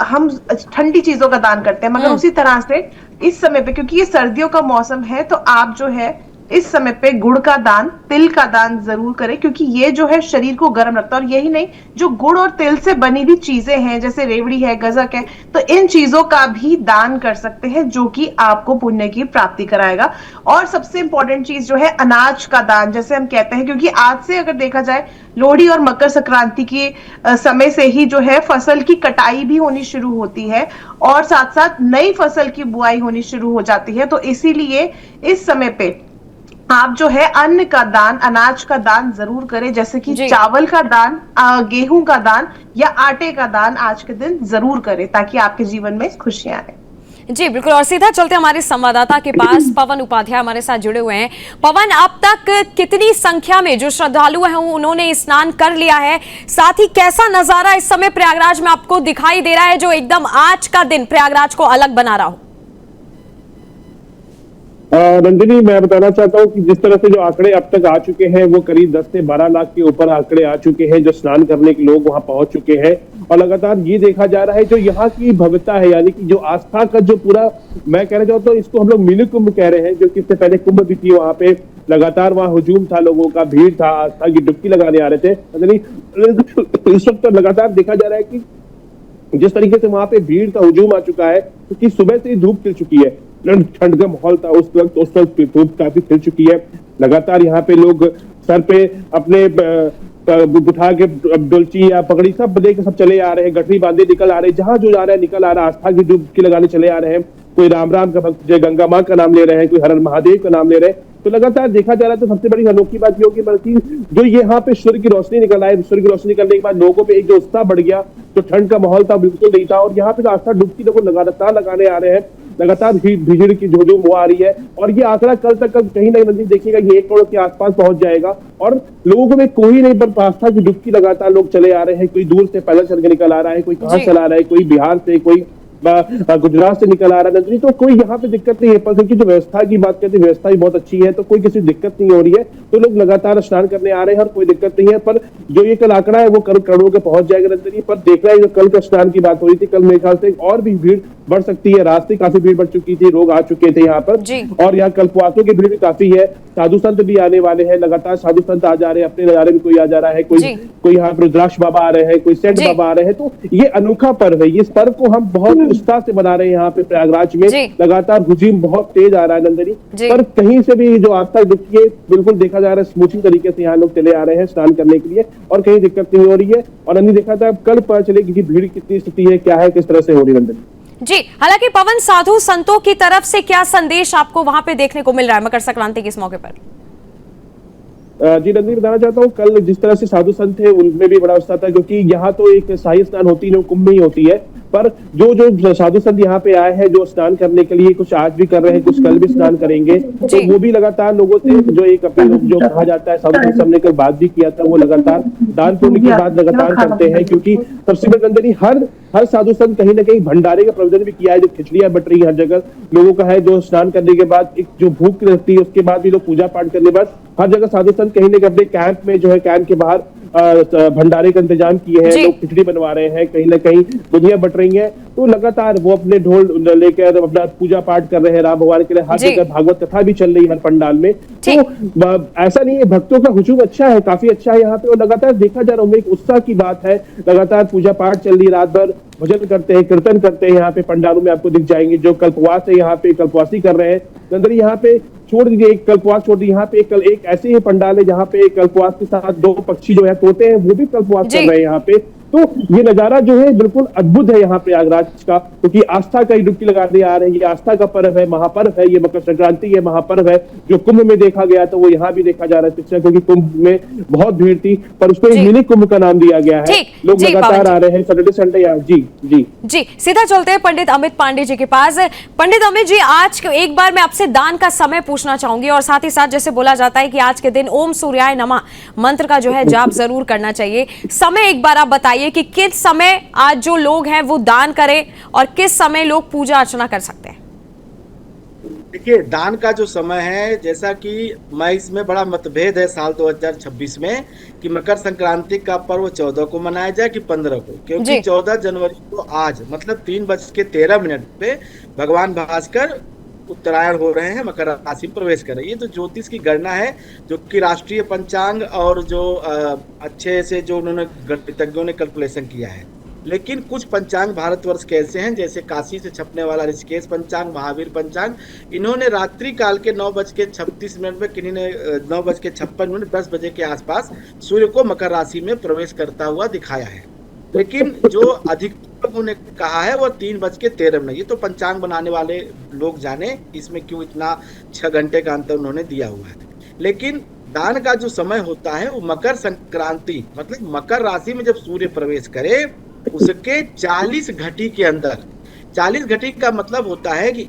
[SPEAKER 4] हम ठंडी चीजों का दान करते हैं, मगर उसी तरह से इस समय पे, क्योंकि ये सर्दियों का मौसम है, तो आप जो है इस समय पे गुड़ का दान, तिल का दान जरूर करें, क्योंकि ये जो है शरीर को गर्म रखता है। और यही नहीं, जो गुड़ और तिल से बनी हुई चीजें हैं, जैसे रेवड़ी है, गजक है, तो इन चीजों का भी दान कर सकते हैं, जो कि आपको पुण्य की प्राप्ति कराएगा। और सबसे इंपॉर्टेंट चीज जो है अनाज का दान, जैसे हम कहते हैं, क्योंकि आज से अगर देखा जाए लोहड़ी और मकर संक्रांति के समय से ही जो है फसल की कटाई भी होनी शुरू होती है, और साथ साथ नई फसल की बुआई होनी शुरू हो जाती है। तो इसीलिए इस समय पे आप जो है अन्न का दान, अनाज का दान जरूर करें, जैसे कि चावल का दान, गेहूं का दान या आटे का दान आज के दिन जरूर करें, ताकि आपके जीवन में खुशियां आए।
[SPEAKER 1] जी बिल्कुल। और सीधा चलते हमारे संवाददाता के पास, पवन उपाध्याय हमारे साथ जुड़े हुए हैं। पवन, अब तक कितनी संख्या में जो श्रद्धालु हैं उन्होंने स्नान कर लिया है, साथ ही कैसा नजारा इस समय प्रयागराज में आपको दिखाई दे रहा है, जो एकदम आज का दिन प्रयागराज को अलग बना रहा हो?
[SPEAKER 3] नंदिनी, मैं बताना चाहता हूँ कि जिस तरह से जो आंकड़े अब तक आ चुके हैं, वो करीब 10 से 12 लाख के ऊपर आंकड़े आ चुके हैं, जो स्नान करने के लोग वहां पहुंच चुके हैं। और लगातार ये देखा जा रहा है, जो यहाँ की भव्यता है, यानी कि जो आस्था का जो पूरा, मैं कहना चाहता हूँ, इसको हम लोग मिनी कुंभ कह रहे हैं, जो कि इससे पहले कुंभ भी थी, वहां पे लगातार वहां हुजूम था, लोगों का भीड़ था, आस्था की डुबकी लगाने आ रहे थे। इस वक्त तो लगातार देखा जा रहा है कि जिस तरीके से वहां पे भीड़ का हुजूम आ चुका है, क्योंकि सुबह से ही धूप खिल चुकी है, ठंड का माहौल था उस वक्त धूप काफी खिल चुकी है। लगातार यहाँ पे लोग सर पे अपने उठा के डोलची या पगड़ी सब लेके सब चले आ रहे हैं, गठरी बांधे निकल आ रहे हैं, जहां जो जा रहा है निकल आ रहा है, आस्था की डुबकी लगाने चले आ रहे हैं। कोई राम राम का भक्त जय गंगा माँ का नाम ले रहे हैं, कोई हर हर महादेव का नाम ले रहे हैं। तो लगातार देखा जा रहा है। तो सबसे बड़ी अनोखी बात ये होगी, बल्कि जो यहाँ पे सूर्य की रोशनी निकल आए, सूर्य की रोशनी निकलने के बाद लोगों पे एक जो उत्साह बढ़ गया, तो ठंड का माहौल था बिल्कुल नहीं था, और यहाँ पे आस्था डुबकी लोग लगातार लगाने आ रहे हैं। लगातार भीड़ की हुजूम वो आ रही है और ये आंकड़ा कल तक कहीं ना कहीं देखिएगा ये 1 करोड़ के आसपास पहुंच जाएगा और लोगों में कोई नहीं पर आस्था की डुबकी लगातार लोग चले आ रहे हैं। कोई दूर से पैदल चल के निकल आ रहा है, कोई कहाँ चला रहा है, कोई बिहार से, कोई गुजरात से निकल आ रहा है, तो कोई यहाँ पे दिक्कत नहीं है। पर क्योंकि जो व्यवस्था की बात करते हैं व्यवस्था भी बहुत अच्छी है, तो कोई किसी दिक्कत नहीं हो रही है, तो लोग लगातार स्नान करने आ रहे हैं और कोई दिक्कत नहीं है। पर जो ये कल आंकड़ा है वो करोड़ों के पहुंच जाएगा नंदनी। पर देख रहा है जो कल का स्नान की बात हो रही थी, कल मेरे ख्याल से और भी भीड़ बढ़ सकती है। रास्ते काफी भीड़ बढ़ चुकी थी, लोग आ चुके थे यहाँ पर और यहाँ कल्पवासों की भीड़ भी काफी है। साधु संत भी आने वाले हैं, लगातार साधु संत आ जा रहे हैं, अपने नजारे में कोई आ जा रहा है, कोई यहाँ पर रुद्राक्ष बाबा आ रहे हैं, कोई सेठ बाबा आ रहे हैं। तो ये अनोखा पर्व है, इस पर्व को हम बहुत उत्साह से मना रहे हैं। यहाँ पे प्रयागराज में लगातार हुजूम बहुत तेज आ रहा है नंदनी, पर कहीं से भी जो आस्था डुबकी है बिल्कुल देखा जा रहा है स्मूथिंग तरीके से यहाँ लोग चले आ रहे हैं स्नान करने के लिए और कहीं दिक्कत नहीं हो रही है। और अन्य देखा था कल पता चलेगी कि भीड़ कितनी स्थिति है, क्या है, किस तरह से हो रही है नंदनी।
[SPEAKER 1] जी, हालांकि पवन, साधु संतों की तरफ से क्या संदेश आपको वहां पे देखने को मिल रहा है मकर संक्रांति के इस मौके पर?
[SPEAKER 3] जी नंदनी, बताना चाहता हूँ कल जिस तरह से साधु संत थे उनमें भी बड़ा उत्साह था, क्योंकि यहाँ तो एक शाही स्नान होती है, कुंभ में ही होती है, पर जो साधु संत यहाँ पे आए हैं जो स्नान करने के लिए, कुछ आज भी कर रहे हैं, कुछ कल भी स्नान करेंगे, तो वो भी लगातार लोगों से जो एक अपने जो कहा जाता है साधु संत हमने कल बात भी किया था, वो लगातार दान पुण्य की बात लगातार करते हैं। क्योंकि सबसे बड़ी नंदनी हर साधु संत कहीं ना कहीं भंडारे का प्रबंधन भी किया है, जो खिचड़ियां बट रही है हर जगह लोगों का है, जो स्नान करने के बाद एक जो भूख रहती है उसके बाद भी लोग पूजा पाठ करने के बाद हर जगह साधु संत कहीं ना कहीं अपने कैंप में जो है कैंप के बाहर भंडारे का इंतजाम किए हैं, लोग खिचड़ी बनवा रहे हैं, कहीं ना कहीं बुधियां बट रही हैं, तो लगातार वो अपने ढोल लेकर अपना पूजा पाठ कर रहे हैं राम भगवान के लिए। हर जगह भागवत कथा भी चल रही है हर पंडाल में, तो ऐसा नहीं है, भक्तों का हुजूम अच्छा है, काफी अच्छा है यहाँ पे और लगातार देखा जा रहा है, एक उत्साह की बात है, लगातार पूजा पाठ चल रही है, रात भर भजन करते हैं, कीर्तन करते हैं, यहाँ पे पंडालों में आपको दिख जाएंगे। जो कल्पवास है यहाँ पे कल्पवासी कर रहे हैं नंदनी, यहाँ पे छोड़ दीजिए एक कल्पवास छोड़ दीजिए, यहाँ पे एक ऐसे ही पंडाल है जहाँ पे कल्पवास के साथ 2 पक्षी जो है तोते हैं वो भी कल्पवास कर रहे हैं यहाँ पे। तो ये नजारा जो है बिल्कुल अद्भुत है यहाँ प्रयागराज का, क्योंकि आस्था का डुबकी लगाने आ रहे हैं। ये आस्था का पर्व है, महापर्व है, ये मकर संक्रांति ये महापर्व है, जो कुंभ में देखा गया तो वो यहाँ भी देखा जा रहा है पिक्चर, क्योंकि कुंभ में बहुत भीड़ थी पर उसको एक मिनी कुंभ का नाम दिया गया है। लोग लगातार आ रहे हैं सैटरडे संडे यहाँ। जी
[SPEAKER 1] सीधा चलते हैं पंडित अमित पांडे जी के पास। पंडित अमित जी, आज एक बार मैं आपसे दान का समय पूछना चाहूंगी और साथ ही साथ जैसे बोला जाता है कि आज के दिन ओम सूर्याय नमः मंत्र का जो है जाप जरूर करना चाहिए। समय एक बार आप बताइए कि किस समय आज जो लोग हैं वो दान करें और किस समय लोग पूजा अर्चना कर सकते हैं।
[SPEAKER 5] देखिए, दान का जो समय है, जैसा कि मैं इसमें बड़ा मतभेद है साल 2026 में कि मकर संक्रांति का पर्व 14 को मनाया जाए कि 15 को, क्योंकि 14 जनवरी को आज मतलब 3:13 पे भगवान भास्कर उत्तरायण हो रहे हैं, मकर राशि में प्रवेश कर रहे हैं। ये तो ज्योतिष की गणना है, जो कि राष्ट्रीय पंचांग और जो अच्छे से जो उन्होंने गणितज्ञों ने कैलकुलेशन किया है। लेकिन कुछ पंचांग भारतवर्ष के ऐसे हैं, जैसे काशी से छपने वाला ऋषिकेश पंचांग, महावीर पंचांग, इन्होंने रात्रि काल के 9:36 में, किन्हीं ने 9:56 10 बजे के आसपास सूर्य को मकर राशि में प्रवेश करता हुआ दिखाया है। लेकिन जो अधिकतर लोगों ने कहा है वो 3:13। ये तो पंचांग बनाने वाले लोग जाने इसमें क्यों इतना 6 घंटे का अंतर उन्होंने दिया हुआ है। लेकिन दान का जो समय होता है वो मकर संक्रांति मतलब मकर राशि में जब सूर्य प्रवेश करे उसके 40 घटी के अंदर, 40 घटी का मतलब होता है कि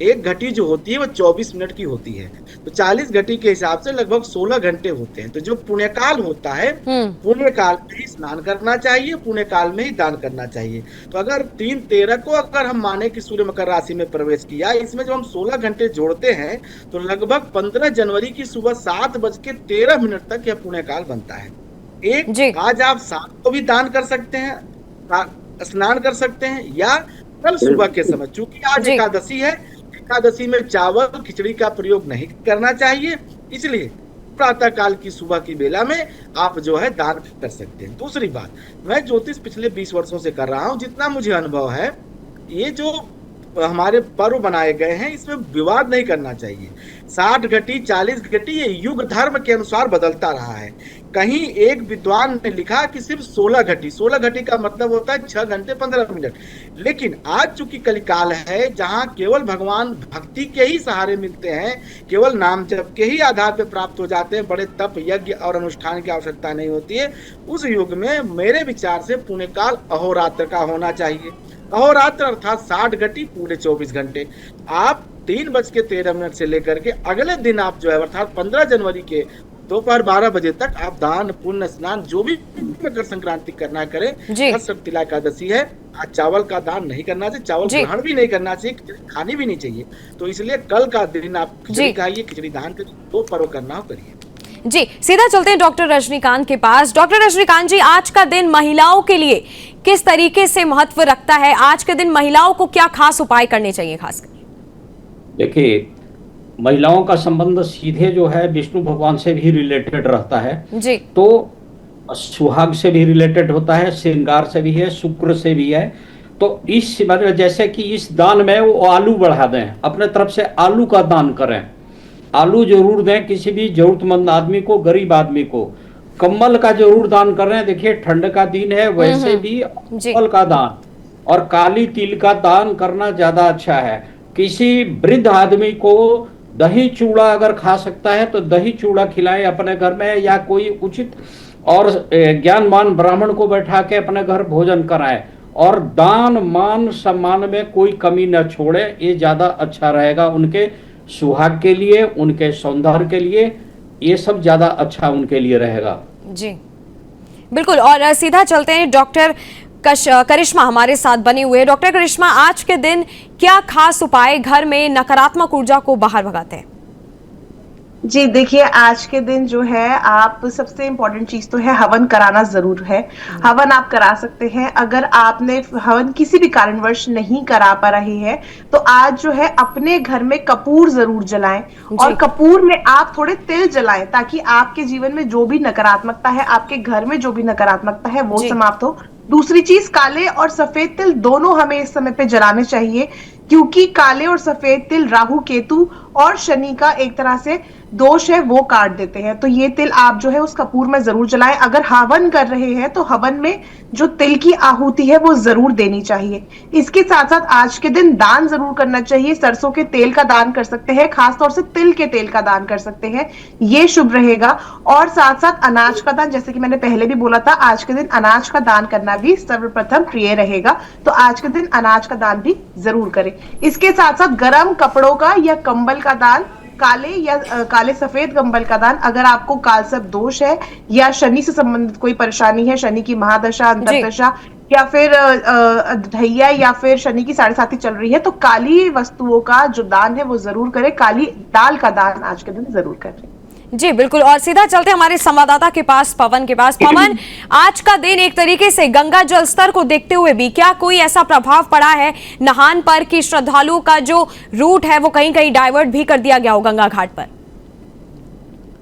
[SPEAKER 5] एक घटी जो होती है वो 24 मिनट की होती है, तो 40 घटी के हिसाब से लगभग 16 घंटे होते हैं। तो जो पुण्यकाल होता है, पुण्यकाल में ही स्नान करना चाहिए, पुण्यकाल में ही दान करना चाहिए। तो अगर 3:13 को अगर हम माने कि सूर्य मकर राशि में प्रवेश किया, इसमें जब हम 16 घंटे जोड़ते हैं तो लगभग 15 जनवरी की सुबह 7:13 तक यह पुण्यकाल बनता है। आज आप शाम को भी दान कर सकते हैं, स्नान कर सकते हैं, या कल सुबह के समय, चूंकि आज एकादशी है, एकादशी में चावल खिचड़ी का प्रयोग नहीं करना चाहिए, इसलिए प्रातः काल की सुबह की बेला में आप जो है दान कर सकते हैं। दूसरी बात, मैं ज्योतिष पिछले 20 वर्षों से कर रहा हूं, जितना मुझे अनुभव है, ये जो हमारे पर्व बनाए गए हैं इसमें विवाद नहीं करना चाहिए। 60 घटी 40 घटी ये युग धर्म के अनुसार बदलता रहा है। कहीं एक विद्वान ने लिखा कि सिर्फ 16 घटी, 16 घटी का मतलब होता है 6 घंटे 15 मिनट। लेकिन आज चूंकि कलिकाल है, जहां केवल भगवान भक्ति के ही सहारे मिलते हैं, केवल नाम जप के ही आधार पर प्राप्त हो जाते हैं, बड़े तप यज्ञ और अनुष्ठान की आवश्यकता नहीं होती है, उस युग में मेरे विचार से पुण्यकाल अहोरात्र का होना चाहिए। अहोरात्र अर्थात 60 घटी पूरे 24 घंटे। आप 3:13 से लेकर के अगले दिन आप जो है अर्थात 15 जनवरी के दोपहर 12 बजे तक आप दान पुण्य स्नान जो भी मकर संक्रांति करना करें। तिला एकादशी है, आज चावल का दान नहीं करना चाहिए, चावल ग्रहण भी नहीं करना चाहिए, खिचड़ी खानी भी नहीं चाहिए। तो इसलिए कल का दिन आप खिचड़ी खाइए, खिचड़ी दान करिए, 2 पर्व करना हो करिए।
[SPEAKER 1] जी सीधा चलते हैं डॉक्टर रजनीकांत के पास। डॉक्टर रजनीकांत जी, आज का दिन महिलाओं के लिए किस तरीके से महत्व रखता है? आज के दिन महिलाओं को क्या खास उपाय करने चाहिए? खासकर
[SPEAKER 2] देखिए, महिलाओं का संबंध सीधे जो है विष्णु भगवान से भी रिलेटेड रहता है
[SPEAKER 1] जी।
[SPEAKER 2] तो सुहाग से भी रिलेटेड होता है, श्रृंगार से भी है, शुक्र से भी है। तो इस जैसे कि इस दान में वो आलू बढ़ा दें, अपने तरफ से आलू का दान करें, आलू जरूर दें किसी भी जरूरतमंद आदमी को, गरीब आदमी को। कम्बल का जरूर दान कर रहे हैं, देखिए ठंड का दिन है, वैसे भी कम्बल का दान और काली तिल का दान करना ज्यादा अच्छा है। किसी वृद्ध आदमी को दही चूड़ा अगर खा सकता है तो दही चूड़ा खिलाएं अपने घर में, या कोई उचित और ज्ञानवान ब्राह्मण को बैठा के अपने घर भोजन कराएं, और दान मान सम्मान में कोई कमी न छोड़े, ये ज्यादा अच्छा रहेगा उनके सुहाग के लिए, उनके सौंदर्य के लिए, ये सब ज्यादा अच्छा उनके लिए रहेगा।
[SPEAKER 1] जी बिल्कुल। और सीधा चलते हैं, डॉक्टर करिश्मा हमारे साथ बने हुए। डॉक्टर करिश्मा, आज के दिन क्या खास उपाय घर में नकारात्मक ऊर्जा को बाहर भगाते हैं?
[SPEAKER 4] जी देखिए, आज के दिन जो है आप सबसे इम्पोर्टेंट चीज तो है हवन कराना जरूर है। हवन आप करा सकते हैं। अगर आपने हवन किसी भी कारणवश नहीं करा पा रहे हैं तो आज जो है अपने घर में कपूर जरूर जलाएं, और कपूर में आप थोड़े तिल जलाएं ताकि आपके जीवन में जो भी नकारात्मकता है, आपके घर में जो भी नकारात्मकता है वो समाप्त हो। दूसरी चीज, काले और सफेद तिल दोनों हमें इस समय पे जलाने चाहिए, क्योंकि काले और सफेद तिल राहु केतु और शनि का एक तरह से दोष है वो काट देते हैं। तो ये तिल आप जो है उस कपूर में जरूर जलाएं। अगर हवन कर रहे हैं तो हवन में जो तिल की आहुति है वो जरूर देनी चाहिए। इसके साथ साथ आज के दिन दान जरूर करना चाहिए। सरसों के तेल का दान कर सकते हैं, खासतौर से तिल के तेल का दान कर सकते हैं, ये शुभ रहेगा। और साथ साथ अनाज का दान, जैसे कि मैंने पहले भी बोला था, आज के दिन अनाज का दान करना भी सर्वप्रथम प्रिय रहेगा। तो आज के दिन अनाज का दान भी जरूर करें। इसके साथ साथ गर्म कपड़ों का या कंबल का दान, काले या काले सफेद कंबल का दान, अगर आपको कालसर्प दोष है या शनि से संबंधित कोई परेशानी है, शनि की महादशा, अंतर्दशा, या फिर ढैया या फिर शनि की 7.5 चल रही है, तो काली वस्तुओं का जो दान है वो जरूर करें। काली दाल का दान आज के दिन जरूर करें।
[SPEAKER 1] जी बिल्कुल। और सीधा चलते हमारे संवाददाता के पास, पवन के पास। पवन, आज का दिन एक तरीके से गंगा जल स्तर को देखते हुए भी क्या कोई ऐसा प्रभाव पड़ा है नहान पर कि श्रद्धालुओं का जो रूट है वो कहीं कहीं डाइवर्ट भी कर दिया गया हो गंगा घाट पर?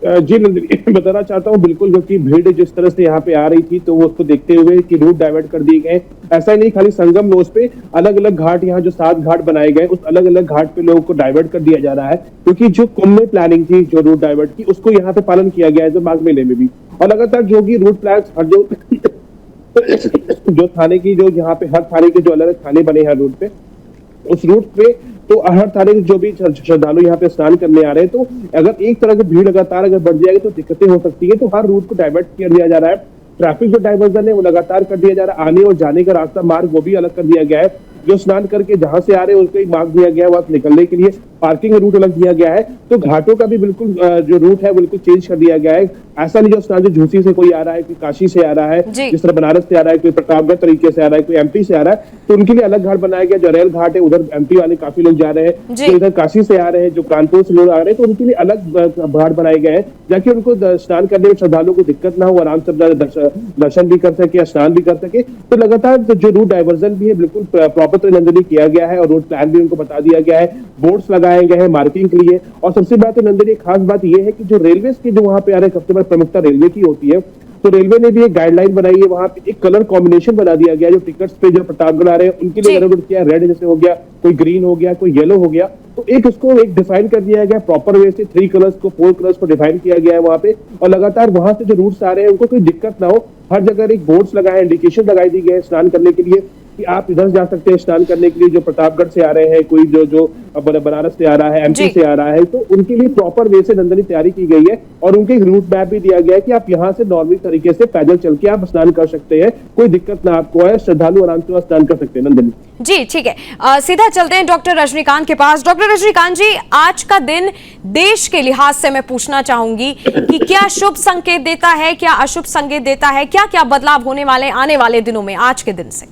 [SPEAKER 3] जी नंदिनी, बताना चाहता हूँ बिल्कुल, क्योंकि भीड़ जिस तरह से यहाँ पे आ रही थी तो वो उसको देखते हुए कि रूट डाइवर्ट कर दिए गए। ऐसा ही नहीं, खाली संगम में उस पे अलग अलग घाट, यहाँ जो 7 घाट बनाए गए उस अलग अलग घाट पे लोगों को डाइवर्ट कर दिया जा रहा है, क्योंकि जो कुंभ में प्लानिंग थी जो रूट डाइवर्ट की उसको यहाँ पे पालन किया गया है, जो माघ मेले में भी। और लगातार जो भी रूट प्लान जो थाने की, जो यहाँ पे हर थाने के जो अलग अलग थाने बने हैं रूट पे, उस रूट पे तो हर थाने के जो भी श्रद्धालु यहाँ पे स्नान करने आ रहे हैं, तो अगर एक तरह की भीड़ लगातार अगर बढ़ जाएगी तो दिक्कतें हो सकती है। तो हर रूट को डाइवर्ट कर दिया जा रहा है। ट्रैफिक जो डाइवर्जन है वो लगातार कर दिया जा रहा है। आने और जाने का रास्ता, मार्ग वो भी अलग कर दिया गया है। जो स्नान करके जहां से आ रहे हैं उसको एक मार्ग दिया गया है, वहां निकलने के लिए पार्किंग रूट अलग दिया गया है। तो घाटों का भी बिल्कुल जो रूट है बिल्कुल चेंज कर दिया गया है। ऐसा नहीं जो स्नान जो झूसी से कोई आ रहा है, कोई काशी से आ रहा है, जिस तरह बनारस से आ रहा है, कोई प्रतापगढ़ तरीके से आ रहा है, कोई एमपी से आ रहा है, तो उनके लिए अलग घाट बनाया गया। जो रेल घाट है उधर एमपी वाले काफी लोग जा रहे हैं, जो इधर काशी से आ रहे हैं, जो कानपुर से लोग आ रहे हैं, तो उनके लिए अलग घाट बनाए गए हैं, ताकि उनको स्नान करने में श्रद्धालुओं को दिक्कत ना हो, आराम से दर्शन भी कर सके, स्नान भी कर सके। तो लगातार जो रूट डाइवर्जन भी है बिल्कुल प्रॉपर नंदनी किया गया है, और रोड प्लान भी उनको बता दिया गया है, बोर्ड्स लगाए गए हैं मार्किंग के लिए। और सबसे बात नंदनी, खास बात यह है कि जो रेलवे की जो वहां पे आ रहे हैं, सबसे बड़ी प्रमुखता रेलवे की होती है, तो रेलवे ने भी एक गाइडलाइन बनाई है। वहां पे एक कलर कॉम्बिनेशन बना दिया गया, जो टिकट्स पे जो प्रतापगढ़ आ रहे हैं उनके लिए कलर किया, रेड जैसे हो गया, कोई ग्रीन हो गया, कोई येलो हो गया, तो एक उसको एक डिफाइन कर दिया गया प्रॉपर वे से। 3 कलर्स को 4 कलर्स को डिफाइन किया गया है वहां पे। और लगातार वहां से जो रूट्स आ रहे हैं उनको कोई दिक्कत ना हो, हर जगह एक बोर्ड्स लगाए, इंडिकेशन लगाई दी गई है स्नान करने के लिए। कि आप इधर जा सकते हैं स्नान करने के लिए, जो प्रतापगढ़ से आ रहे हैं, कोई जो बनारस से आ रहा है, एमपी से आ रहा है, तो उनके लिए प्रॉपर वे से नंदनी तैयारी की गई है और उनके रूट मैप भी दिया गया है कि आप यहाँ से नॉर्मल तरीके से पैदल चल के आप स्नान कर सकते हैं, कोई दिक्कत ना आपको है, श्रद्धालु आराम से स्नान कर सकते हैं। नंदनी
[SPEAKER 1] जी ठीक है, सीधा चलते हैं डॉक्टर रजनीकांत के पास। डॉक्टर रजनीकांत जी, आज का दिन देश के लिहाज से मैं पूछना चाहूंगी कि क्या शुभ संकेत देता है, क्या अशुभ संकेत देता है, क्या क्या बदलाव होने वाले आने वाले दिनों में आज के दिन से?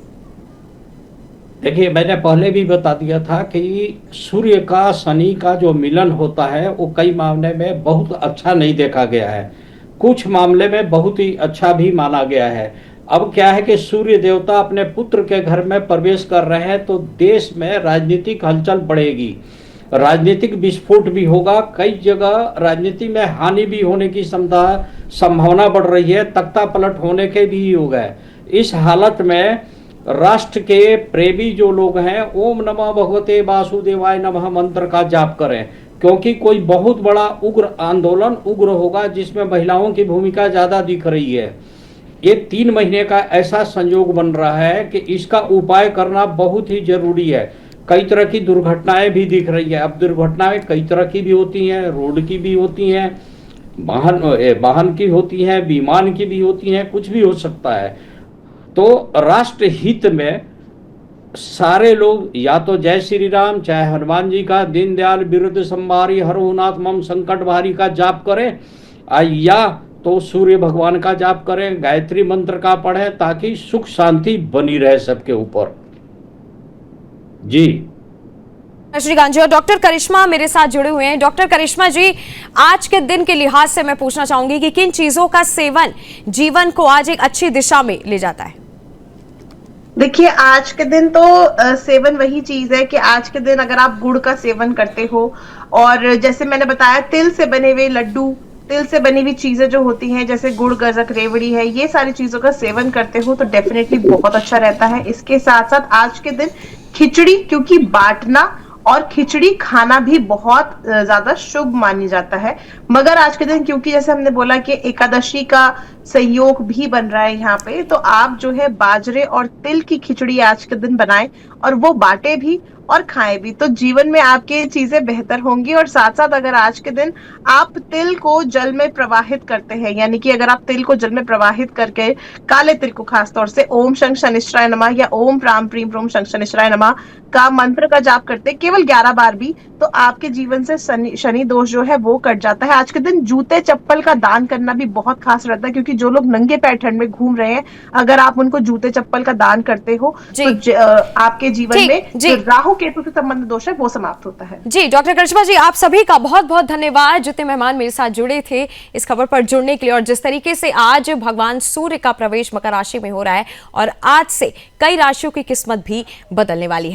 [SPEAKER 2] देखिए, मैंने पहले भी बता दिया था कि सूर्य का शनि का जो मिलन होता है वो कई मामले में बहुत अच्छा नहीं देखा गया है, कुछ मामले में बहुत ही अच्छा भी माना गया है। अब क्या है कि सूर्य देवता अपने पुत्र के घर में प्रवेश कर रहे हैं तो देश में राजनीतिक हलचल बढ़ेगी, राजनीतिक विस्फोट भी होगा, कई जगह राजनीति में हानि भी होने की संभावना बढ़ रही है, तख्ता पलट होने के भी हो गए। इस हालत में राष्ट्र के प्रेमी जो लोग हैं, ओम नमः भगवते वासुदेवाय नमः मंत्र का जाप करें, क्योंकि कोई बहुत बड़ा उग्र आंदोलन उग्र होगा जिसमें महिलाओं की भूमिका ज्यादा दिख रही है। ये 3 महीने का ऐसा संयोग बन रहा है कि इसका उपाय करना बहुत ही जरूरी है। कई तरह की दुर्घटनाएं भी दिख रही है। अब दुर्घटनाएं कई तरह की भी होती हैं, रोड की भी होती हैं, वाहन की होती हैं, विमान की भी होती हैं, कुछ भी हो सकता है। तो राष्ट्र हित में सारे लोग या तो जय श्री राम, चाहे हनुमान जी का दीनदयाल विरुद्ध संभारी हरहुनाथ मम संकट भारी का जाप करें, या तो सूर्य भगवान का जाप करें, गायत्री मंत्र का पढ़ें, ताकि सुख शांति बनी रहे सबके ऊपर। जी
[SPEAKER 1] श्रीकांत जी और डॉक्टर करिश्मा मेरे साथ जुड़े हुए हैं। डॉक्टर करिश्मा जी, आज के दिन के लिहाज से मैं पूछना चाहूंगी कि किन चीजों का सेवन जीवन को आज एक अच्छी दिशा में ले जाता है?
[SPEAKER 4] देखिए, आज के दिन तो सेवन वही चीज है कि आज के दिन अगर आप गुड़ का सेवन करते हो, और जैसे मैंने बताया तिल से बने हुए लड्डू, तिल से बनी हुई चीजें जो होती हैं जैसे गुड़, गजक, रेवड़ी है, ये सारी चीजों का सेवन करते हो तो डेफिनेटली बहुत अच्छा रहता है। इसके साथ साथ आज के दिन खिचड़ी, क्योंकि बांटना और खिचड़ी खाना भी बहुत ज्यादा शुभ मानी जाता है, मगर आज के दिन क्योंकि जैसे हमने बोला कि एकादशी का संयोग भी बन रहा है यहाँ पे, तो आप जो है बाजरे और तिल की खिचड़ी आज के दिन बनाएं और वो बांटे भी और खाएं भी, तो जीवन में आपकी चीजें बेहतर होंगी। और साथ साथ अगर आज के दिन आप तिल को जल में प्रवाहित करते हैं, यानी कि अगर आप तिल को जल में प्रवाहित करके काले तिल को खासतौर से ओम शं शनिश्चराय नमः या ओम प्राम प्रीम प्रोम शं शनिश्चराय नमः का मंत्र का जाप करते हैं केवल 11 बार भी, तो आपके जीवन से शनि दोष जो है वो कट जाता है। आज के दिन जूते चप्पल का दान करना भी बहुत खास रहता है, क्योंकि जो लोग नंगे पैर ठंड में घूम रहे हैं, अगर आप उनको जूते चप्पल का दान करते हो तो आपके जीवन में जो राहु केतु से संबंधित दोष है वो समाप्त होता है।
[SPEAKER 1] जी डॉक्टर करिश्मा जी, आप सभी का बहुत बहुत धन्यवाद जितने मेहमान मेरे साथ जुड़े थे इस खबर पर जुड़ने के लिए। और जिस तरीके से आज भगवान सूर्य का प्रवेश मकर राशि में हो रहा है और आज से कई राशियों की किस्मत भी बदलने वाली है।